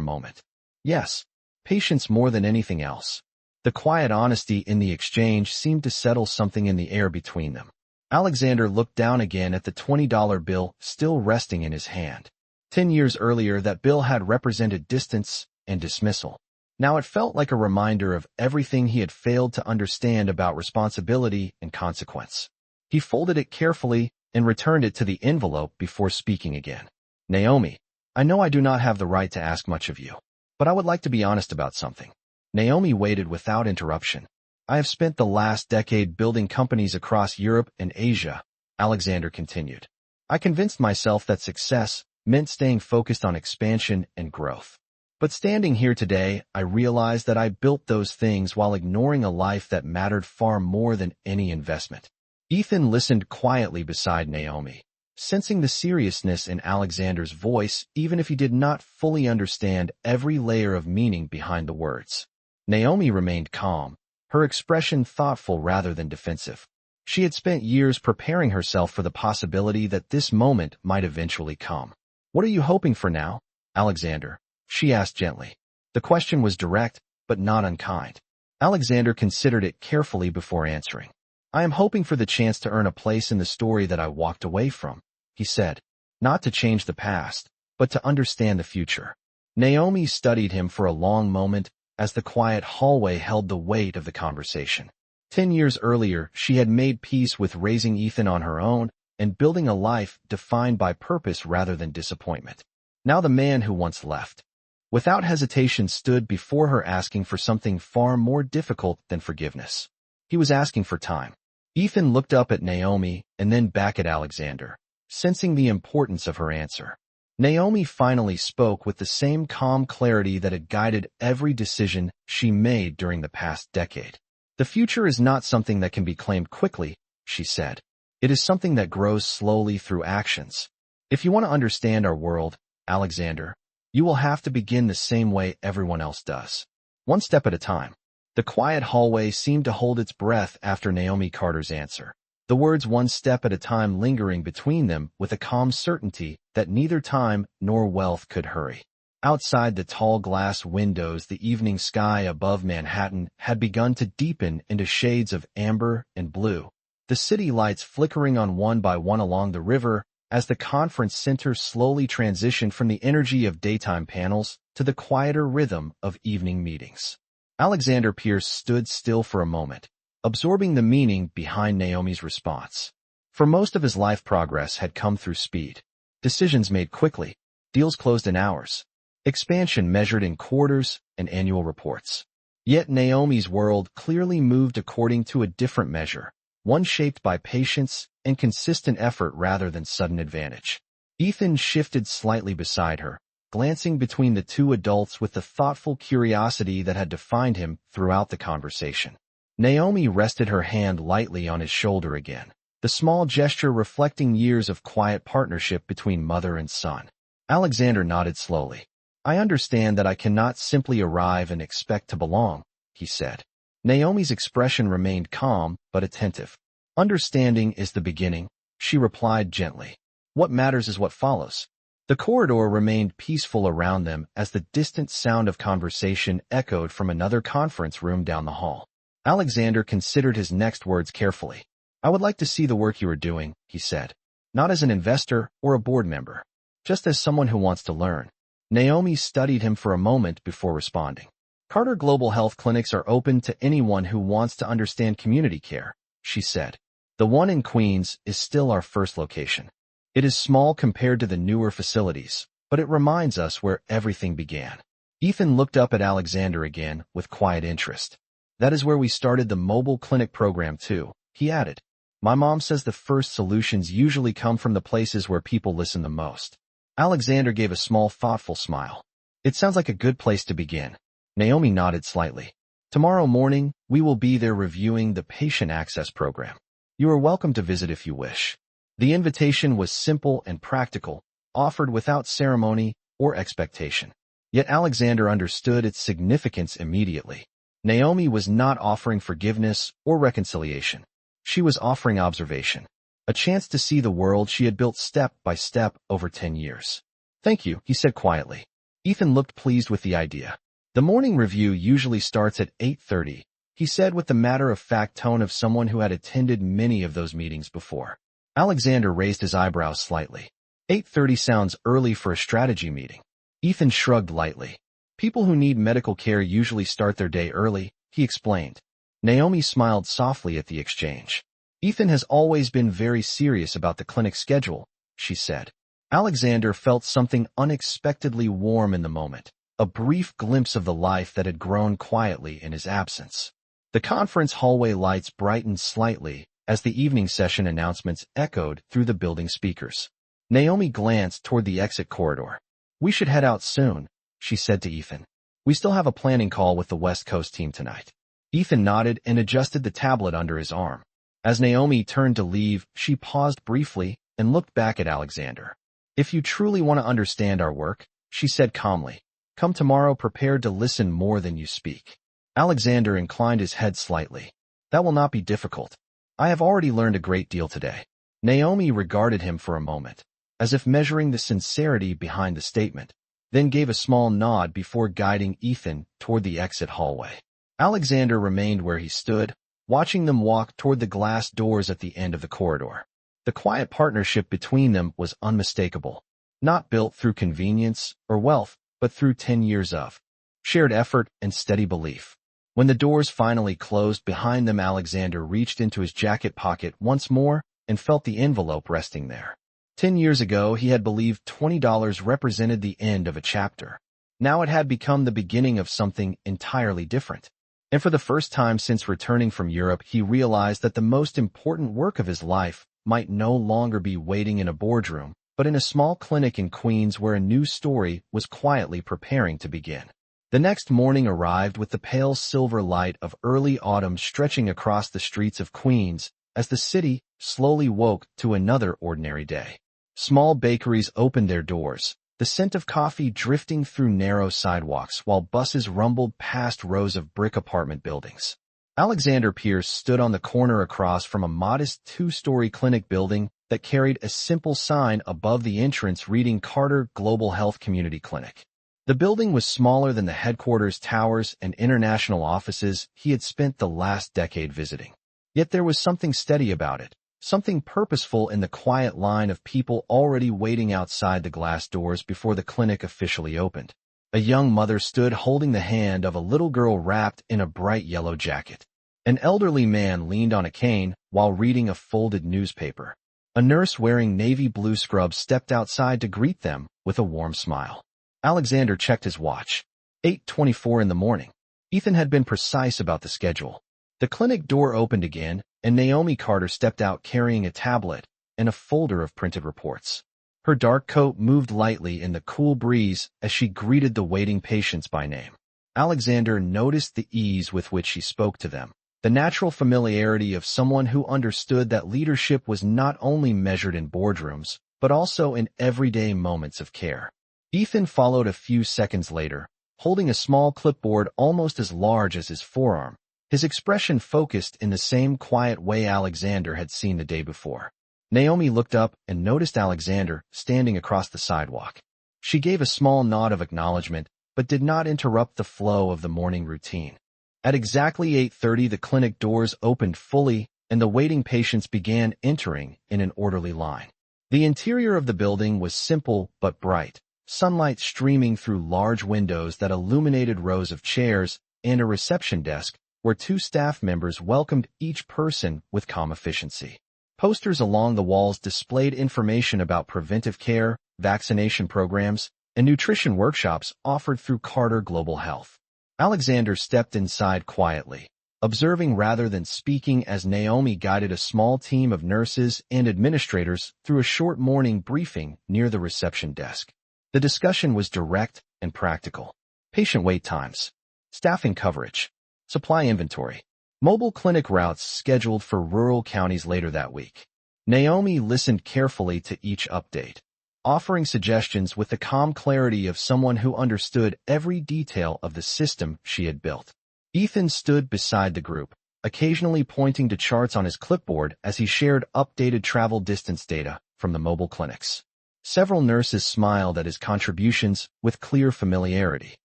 moment. "Yes, patience more than anything else." The quiet honesty in the exchange seemed to settle something in the air between them. Alexander looked down again at the $20 bill still resting in his hand. 10 years earlier, that bill had represented distance and dismissal. Now it felt like a reminder of everything he had failed to understand about responsibility and consequence. He folded it carefully and returned it to the envelope before speaking again. "Naomi, I know I do not have the right to ask much of you, but I would like to be honest about something." Naomi waited without interruption. "I have spent the last decade building companies across Europe and Asia," Alexander continued. "I convinced myself that success meant staying focused on expansion and growth. But standing here today, I realize that I built those things while ignoring a life that mattered far more than any investment." Ethan listened quietly beside Naomi, sensing the seriousness in Alexander's voice even if he did not fully understand every layer of meaning behind the words. Naomi remained calm, her expression thoughtful rather than defensive. She had spent years preparing herself for the possibility that this moment might eventually come. "What are you hoping for now, Alexander?" she asked gently. The question was direct, but not unkind. Alexander considered it carefully before answering. "I am hoping for the chance to earn a place in the story that I walked away from," he said. "Not to change the past, but to understand the future." Naomi studied him for a long moment as the quiet hallway held the weight of the conversation. 10 years earlier, she had made peace with raising Ethan on her own and building a life defined by purpose rather than disappointment. Now the man who once left, without hesitation, stood before her asking for something far more difficult than forgiveness. He was asking for time. Ethan looked up at Naomi and then back at Alexander, sensing the importance of her answer. Naomi finally spoke with the same calm clarity that had guided every decision she made during the past decade. "The future is not something that can be claimed quickly," she said. "It is something that grows slowly through actions. If you want to understand our world, Alexander, you will have to begin the same way everyone else does. One step at a time." The quiet hallway seemed to hold its breath after Naomi Carter's answer, the words "one step at a time" lingering between them with a calm certainty that neither time nor wealth could hurry. Outside the tall glass windows, the evening sky above Manhattan had begun to deepen into shades of amber and blue, the city lights flickering on one by one along the river as the conference center slowly transitioned from the energy of daytime panels to the quieter rhythm of evening meetings. Alexander Pierce stood still for a moment, absorbing the meaning behind Naomi's response. For most of his life, progress had come through speed. Decisions made quickly, deals closed in hours, expansion measured in quarters and annual reports. Yet Naomi's world clearly moved according to a different measure, one shaped by patience and consistent effort rather than sudden advantage. Ethan shifted slightly beside her, glancing between the two adults with the thoughtful curiosity that had defined him throughout the conversation. Naomi rested her hand lightly on his shoulder again, the small gesture reflecting years of quiet partnership between mother and son. Alexander nodded slowly. "I understand that I cannot simply arrive and expect to belong," he said. Naomi's expression remained calm but attentive. "Understanding is the beginning," she replied gently. "What matters is what follows." The corridor remained peaceful around them as the distant sound of conversation echoed from another conference room down the hall. Alexander considered his next words carefully. "I would like to see the work you are doing," he said. "Not as an investor or a board member, just as someone who wants to learn." Naomi studied him for a moment before responding. "Carter Global Health Clinics are open to anyone who wants to understand community care," she said. "The one in Queens is still our first location. It is small compared to the newer facilities, but it reminds us where everything began." Ethan looked up at Alexander again with quiet interest. "That is where we started the mobile clinic program too," he added. "My mom says the first solutions usually come from the places where people listen the most." Alexander gave a small, thoughtful smile. "It sounds like a good place to begin." Naomi nodded slightly. "Tomorrow morning, we will be there reviewing the patient access program. You are welcome to visit if you wish." The invitation was simple and practical, offered without ceremony or expectation. Yet Alexander understood its significance immediately. Naomi was not offering forgiveness or reconciliation. She was offering observation, a chance to see the world she had built step by step over 10 years. "Thank you," he said quietly. Ethan looked pleased with the idea. "The morning review usually starts at 8:30, he said with the matter-of-fact tone of someone who had attended many of those meetings before. Alexander raised his eyebrows slightly. 8:30 sounds early for a strategy meeting. Ethan shrugged lightly. "People who need medical care usually start their day early," he explained. Naomi smiled softly at the exchange. "Ethan has always been very serious about the clinic schedule," she said. Alexander felt something unexpectedly warm in the moment, a brief glimpse of the life that had grown quietly in his absence. The conference hallway lights brightened slightly as the evening session announcements echoed through the building speakers. Naomi glanced toward the exit corridor. "We should head out soon," she said to Ethan. "We still have a planning call with the West Coast team tonight." Ethan nodded and adjusted the tablet under his arm. As Naomi turned to leave, she paused briefly and looked back at Alexander. "If you truly want to understand our work," she said calmly, "come tomorrow prepared to listen more than you speak." Alexander inclined his head slightly. "That will not be difficult. I have already learned a great deal today." Naomi regarded him for a moment, as if measuring the sincerity behind the statement, then gave a small nod before guiding Ethan toward the exit hallway. Alexander remained where he stood, watching them walk toward the glass doors at the end of the corridor. The quiet partnership between them was unmistakable, not built through convenience or wealth, but through 10 years of shared effort and steady belief. When the doors finally closed behind them, Alexander reached into his jacket pocket once more and felt the envelope resting there. 10 years ago, he had believed $20 represented the end of a chapter. Now it had become the beginning of something entirely different. And for the first time since returning from Europe, he realized that the most important work of his life might no longer be waiting in a boardroom, but in a small clinic in Queens where a new story was quietly preparing to begin. The next morning arrived with the pale silver light of early autumn stretching across the streets of Queens as the city slowly woke to another ordinary day. Small bakeries opened their doors, the scent of coffee drifting through narrow sidewalks while buses rumbled past rows of brick apartment buildings. Alexander Pierce stood on the corner across from a modest 2-story clinic building that carried a simple sign above the entrance reading Carter Global Health Community Clinic. The building was smaller than the headquarters towers and international offices he had spent the last decade visiting. Yet there was something steady about it, something purposeful in the quiet line of people already waiting outside the glass doors before the clinic officially opened. A young mother stood holding the hand of a little girl wrapped in a bright yellow jacket. An elderly man leaned on a cane while reading a folded newspaper. A nurse wearing navy blue scrubs stepped outside to greet them with a warm smile. Alexander checked his watch. 8:24 in the morning. Ethan had been precise about the schedule. The clinic door opened again, and Naomi Carter stepped out carrying a tablet and a folder of printed reports. Her dark coat moved lightly in the cool breeze as she greeted the waiting patients by name. Alexander noticed the ease with which she spoke to them, the natural familiarity of someone who understood that leadership was not only measured in boardrooms, but also in everyday moments of care. Ethan followed a few seconds later, holding a small clipboard almost as large as his forearm, his expression focused in the same quiet way Alexander had seen the day before. Naomi looked up and noticed Alexander standing across the sidewalk. She gave a small nod of acknowledgement, but did not interrupt the flow of the morning routine. At exactly 8:30, the clinic doors opened fully, and the waiting patients began entering in an orderly line. The interior of the building was simple but bright, sunlight streaming through large windows that illuminated rows of chairs and a reception desk where two staff members welcomed each person with calm efficiency. Posters along the walls displayed information about preventive care, vaccination programs, and nutrition workshops offered through Carter Global Health. Alexander stepped inside quietly, observing rather than speaking as Naomi guided a small team of nurses and administrators through a short morning briefing near the reception desk. The discussion was direct and practical. Patient wait times, staffing coverage, supply inventory, mobile clinic routes scheduled for rural counties later that week. Naomi listened carefully to each update, offering suggestions with the calm clarity of someone who understood every detail of the system she had built. Ethan stood beside the group, occasionally pointing to charts on his clipboard as he shared updated travel distance data from the mobile clinics. Several nurses smiled at his contributions with clear familiarity.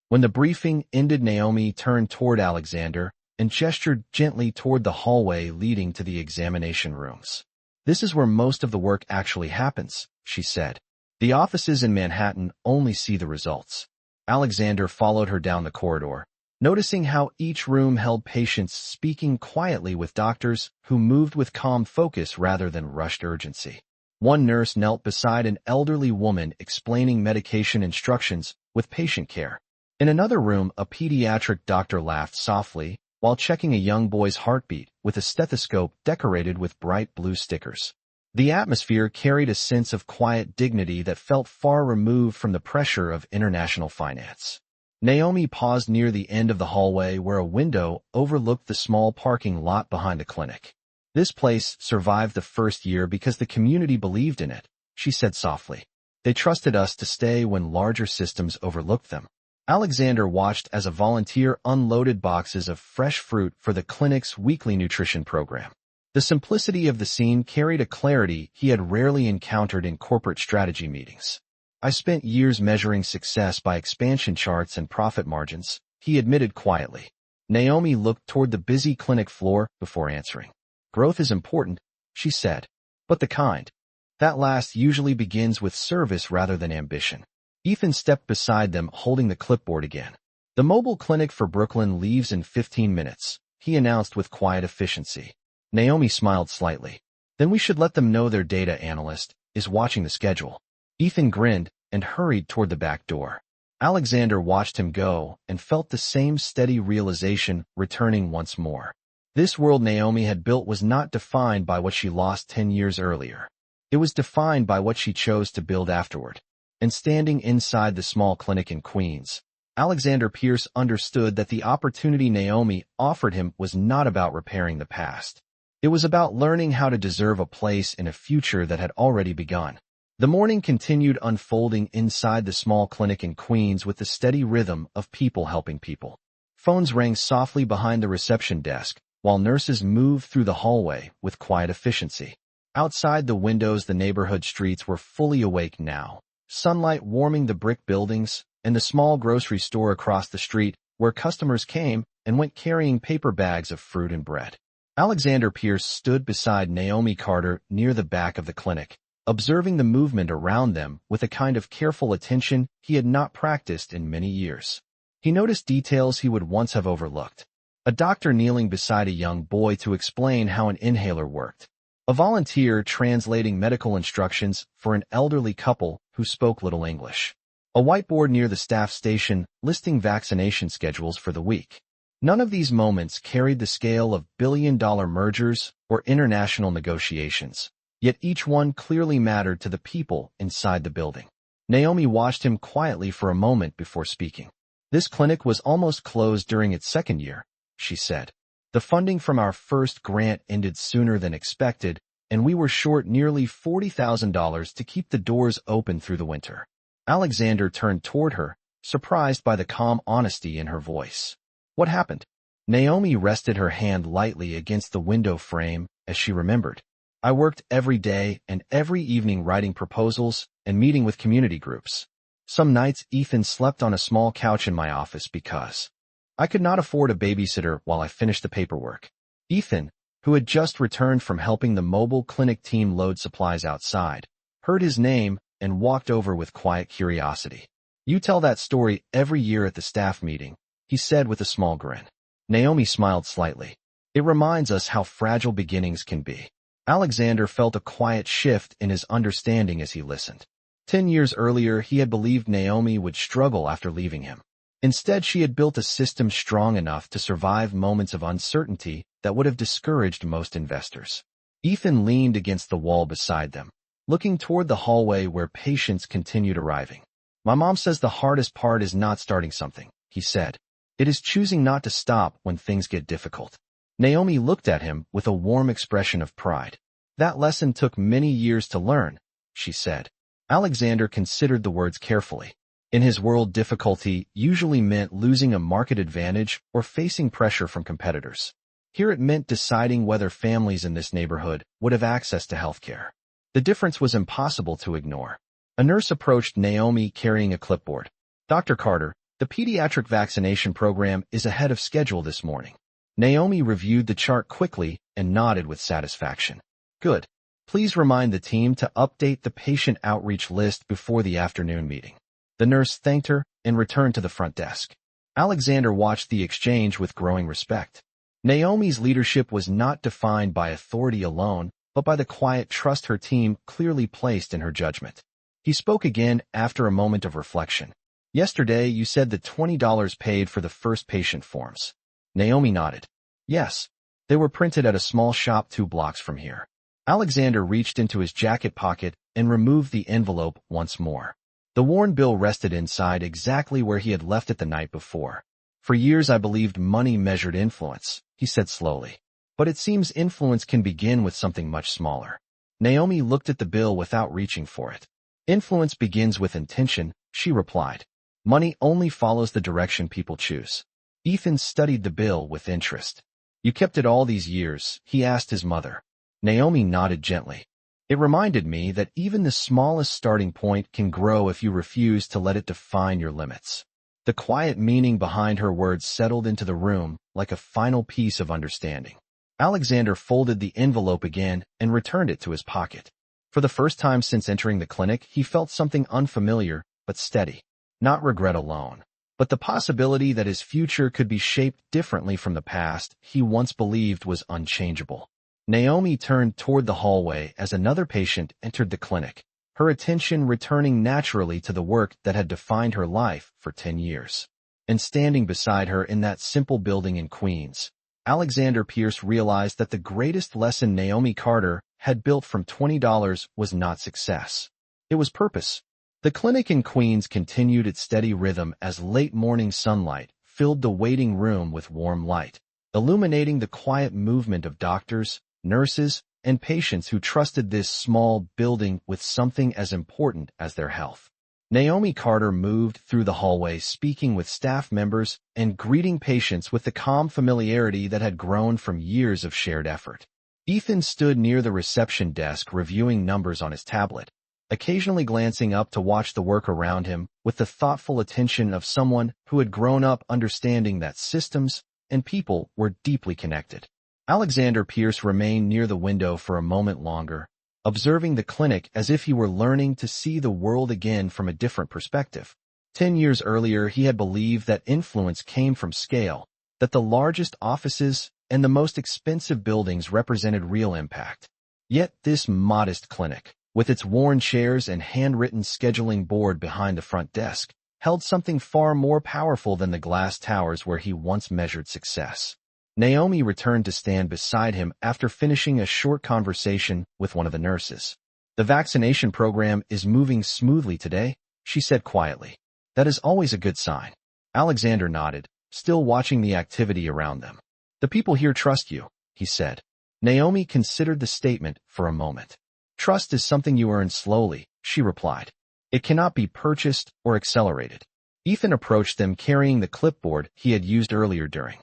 When the briefing ended, Naomi turned toward Alexander and gestured gently toward the hallway leading to the examination rooms. "This is where most of the work actually happens," she said. "The offices in Manhattan only see the results." Alexander followed her down the corridor, noticing how each room held patients speaking quietly with doctors who moved with calm focus rather than rushed urgency. One nurse knelt beside an elderly woman explaining medication instructions with patient care. In another room, a pediatric doctor laughed softly while checking a young boy's heartbeat with a stethoscope decorated with bright blue stickers. The atmosphere carried a sense of quiet dignity that felt far removed from the pressure of international finance. Naomi paused near the end of the hallway where a window overlooked the small parking lot behind the clinic. "This place survived the first year because the community believed in it," she said softly. "They trusted us to stay when larger systems overlooked them." Alexander watched as a volunteer unloaded boxes of fresh fruit for the clinic's weekly nutrition program. The simplicity of the scene carried a clarity he had rarely encountered in corporate strategy meetings. "I spent years measuring success by expansion charts and profit margins," he admitted quietly. Naomi looked toward the busy clinic floor before answering. "Growth is important," she said, "but the kind that lasts usually begins with service rather than ambition." Ethan stepped beside them, holding the clipboard again. "The mobile clinic for Brooklyn leaves in 15 minutes, he announced with quiet efficiency. Naomi smiled slightly. "Then we should let them know their data analyst is watching the schedule." Ethan grinned and hurried toward the back door. Alexander watched him go and felt the same steady realization returning once more. This world Naomi had built was not defined by what she lost 10 years earlier. It was defined by what she chose to build afterward. And standing inside the small clinic in Queens, Alexander Pierce understood that the opportunity Naomi offered him was not about repairing the past. It was about learning how to deserve a place in a future that had already begun. The morning continued unfolding inside the small clinic in Queens with the steady rhythm of people helping people. Phones rang softly behind the reception desk, while nurses moved through the hallway with quiet efficiency. Outside the windows, the neighborhood streets were fully awake now, sunlight warming the brick buildings and the small grocery store across the street where customers came and went carrying paper bags of fruit and bread. Alexander Pierce stood beside Naomi Carter near the back of the clinic, observing the movement around them with a kind of careful attention he had not practiced in many years. He noticed details he would once have overlooked. a doctor kneeling beside a young boy to explain how an inhaler worked, a volunteer translating medical instructions for an elderly couple who spoke little English, a whiteboard near the staff station listing vaccination schedules for the week. None of these moments carried the scale of billion-dollar mergers or international negotiations, yet each one clearly mattered to the people inside the building. Naomi watched him quietly for a moment before speaking. "This clinic was almost closed during its second year," she said. "The funding from our first grant ended sooner than expected, and we were short nearly $40,000 to keep the doors open through the winter." Alexander turned toward her, surprised by the calm honesty in her voice. "What happened?" Naomi rested her hand lightly against the window frame as she remembered. "I worked every day and every evening writing proposals and meeting with community groups. Some nights Ethan slept on a small couch in my office because I could not afford a babysitter while I finished the paperwork." Ethan, who had just returned from helping the mobile clinic team load supplies outside, heard his name and walked over with quiet curiosity. "You tell that story every year at the staff meeting," he said with a small grin. Naomi smiled slightly. "It reminds us how fragile beginnings can be." Alexander felt a quiet shift in his understanding as he listened. 10 years earlier, he had believed Naomi would struggle after leaving him. Instead, she had built a system strong enough to survive moments of uncertainty that would have discouraged most investors. Ethan leaned against the wall beside them, looking toward the hallway where patients continued arriving. "My mom says the hardest part is not starting something," he said. "It is choosing not to stop when things get difficult." Naomi looked at him with a warm expression of pride. "That lesson took many years to learn," she said. Alexander considered the words carefully. In his world, difficulty usually meant losing a market advantage or facing pressure from competitors. Here it meant deciding whether families in this neighborhood would have access to healthcare. The difference was impossible to ignore. A nurse approached Naomi carrying a clipboard. "Dr. Carter, the pediatric vaccination program is ahead of schedule this morning." Naomi reviewed the chart quickly and nodded with satisfaction. "Good. Please remind the team to update the patient outreach list before the afternoon meeting." The nurse thanked her and returned to the front desk. Alexander watched the exchange with growing respect. Naomi's leadership was not defined by authority alone, but by the quiet trust her team clearly placed in her judgment. He spoke again after a moment of reflection. "Yesterday, you said the $20 paid for the first patient forms." Naomi nodded. "Yes. They were printed at a small shop 2 blocks from here." Alexander reached into his jacket pocket and removed the envelope once more. The worn bill rested inside exactly where he had left it the night before. "For years I believed money measured influence," he said slowly. "But it seems influence can begin with something much smaller." Naomi looked at the bill without reaching for it. "Influence begins with intention," she replied. "Money only follows the direction people choose." Ethan studied the bill with interest. "You kept it all these years?" he asked his mother. Naomi nodded gently. "It reminded me that even the smallest starting point can grow if you refuse to let it define your limits." The quiet meaning behind her words settled into the room like a final piece of understanding. Alexander folded the envelope again and returned it to his pocket. For the first time since entering the clinic, he felt something unfamiliar but steady. Not regret alone, but the possibility that his future could be shaped differently from the past he once believed was unchangeable. Naomi turned toward the hallway as another patient entered the clinic, her attention returning naturally to the work that had defined her life for 10 years. And standing beside her in that simple building in Queens, Alexander Pierce realized that the greatest lesson Naomi Carter had built from $20 was not success. It was purpose. The clinic in Queens continued its steady rhythm as late morning sunlight filled the waiting room with warm light, illuminating the quiet movement of doctors, nurses, and patients who trusted this small building with something as important as their health. Naomi Carter moved through the hallway speaking with staff members and greeting patients with the calm familiarity that had grown from years of shared effort. Ethan stood near the reception desk reviewing numbers on his tablet, occasionally glancing up to watch the work around him with the thoughtful attention of someone who had grown up understanding that systems and people were deeply connected. Alexander Pierce remained near the window for a moment longer, observing the clinic as if he were learning to see the world again from a different perspective. 10 years earlier, he had believed that influence came from scale, that the largest offices and the most expensive buildings represented real impact. Yet this modest clinic, with its worn chairs and handwritten scheduling board behind the front desk, held something far more powerful than the glass towers where he once measured success. Naomi returned to stand beside him after finishing a short conversation with one of the nurses. "The vaccination program is moving smoothly today," she said quietly. "That is always a good sign." Alexander nodded, still watching the activity around them. "The people here trust you," he said. Naomi considered the statement for a moment. "Trust is something you earn slowly," she replied. "It cannot be purchased or accelerated." Ethan approached them carrying the clipboard he had used earlier during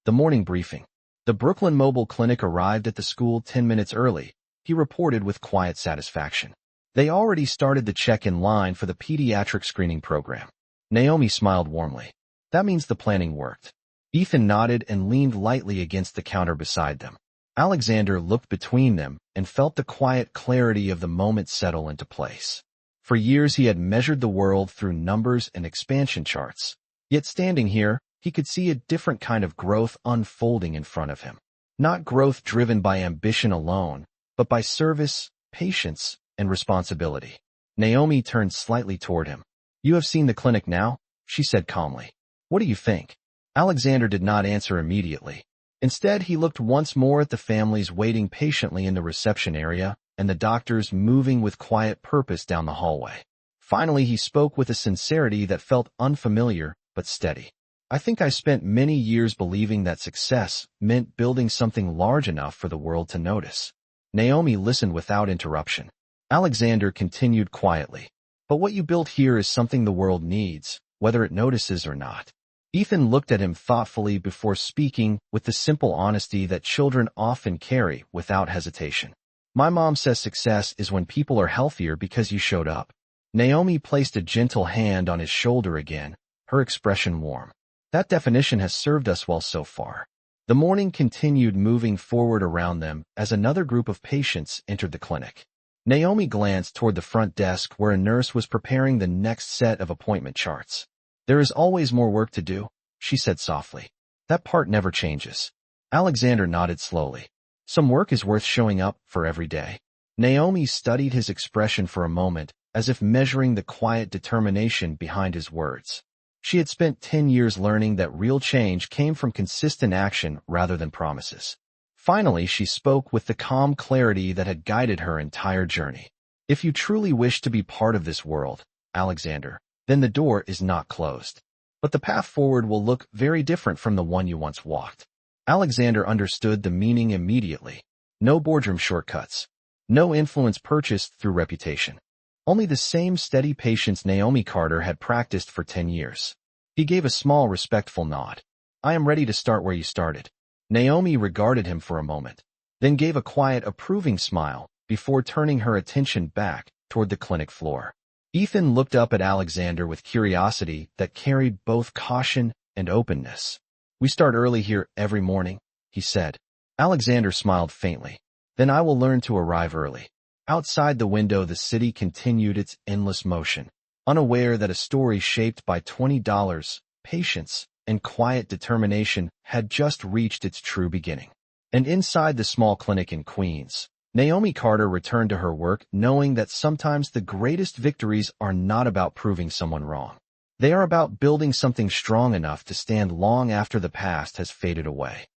the morning briefing. "The Brooklyn Mobile Clinic arrived at the school 10 minutes early," he reported with quiet satisfaction. "They already started the check-in line for the pediatric screening program." Naomi smiled warmly. "That means the planning worked." Ethan nodded and leaned lightly against the counter beside them. Alexander looked between them and felt the quiet clarity of the moment settle into place. For years he had measured the world through numbers and expansion charts. Yet standing here, he could see a different kind of growth unfolding in front of him. Not growth driven by ambition alone, but by service, patience, and responsibility. Naomi turned slightly toward him. "You have seen the clinic now?" she said calmly. "What do you think?" Alexander did not answer immediately. Instead, he looked once more at the families waiting patiently in the reception area and the doctors moving with quiet purpose down the hallway. Finally, he spoke with a sincerity that felt unfamiliar but steady. "I think I spent many years believing that success meant building something large enough for the world to notice." Naomi listened without interruption. Alexander continued quietly. "But what you built here is something the world needs, whether it notices or not." Ethan looked at him thoughtfully before speaking with the simple honesty that children often carry without hesitation. "My mom says success is when people are healthier because you showed up." Naomi placed a gentle hand on his shoulder again, her expression warm. "That definition has served us well so far." The morning continued moving forward around them as another group of patients entered the clinic. Naomi glanced toward the front desk where a nurse was preparing the next set of appointment charts. "There is always more work to do," she said softly. "That part never changes." Alexander nodded slowly. "Some work is worth showing up for every day." Naomi studied his expression for a moment, as if measuring the quiet determination behind his words. She had spent 10 years learning that real change came from consistent action rather than promises. Finally, she spoke with the calm clarity that had guided her entire journey. "If you truly wish to be part of this world, Alexander, then the door is not closed. But the path forward will look very different from the one you once walked." Alexander understood the meaning immediately. No boardroom shortcuts. No influence purchased through reputation. Only the same steady patience Naomi Carter had practiced for 10 years. He gave a small, respectful nod. "I am ready to start where you started." Naomi regarded him for a moment, then gave a quiet, approving smile before turning her attention back toward the clinic floor. Ethan looked up at Alexander with curiosity that carried both caution and openness. "We start early here every morning," he said. Alexander smiled faintly. "Then I will learn to arrive early." Outside the window, the city continued its endless motion, unaware that a story shaped by $20, patience, and quiet determination had just reached its true beginning. And inside the small clinic in Queens, Naomi Carter returned to her work knowing that sometimes the greatest victories are not about proving someone wrong. They are about building something strong enough to stand long after the past has faded away.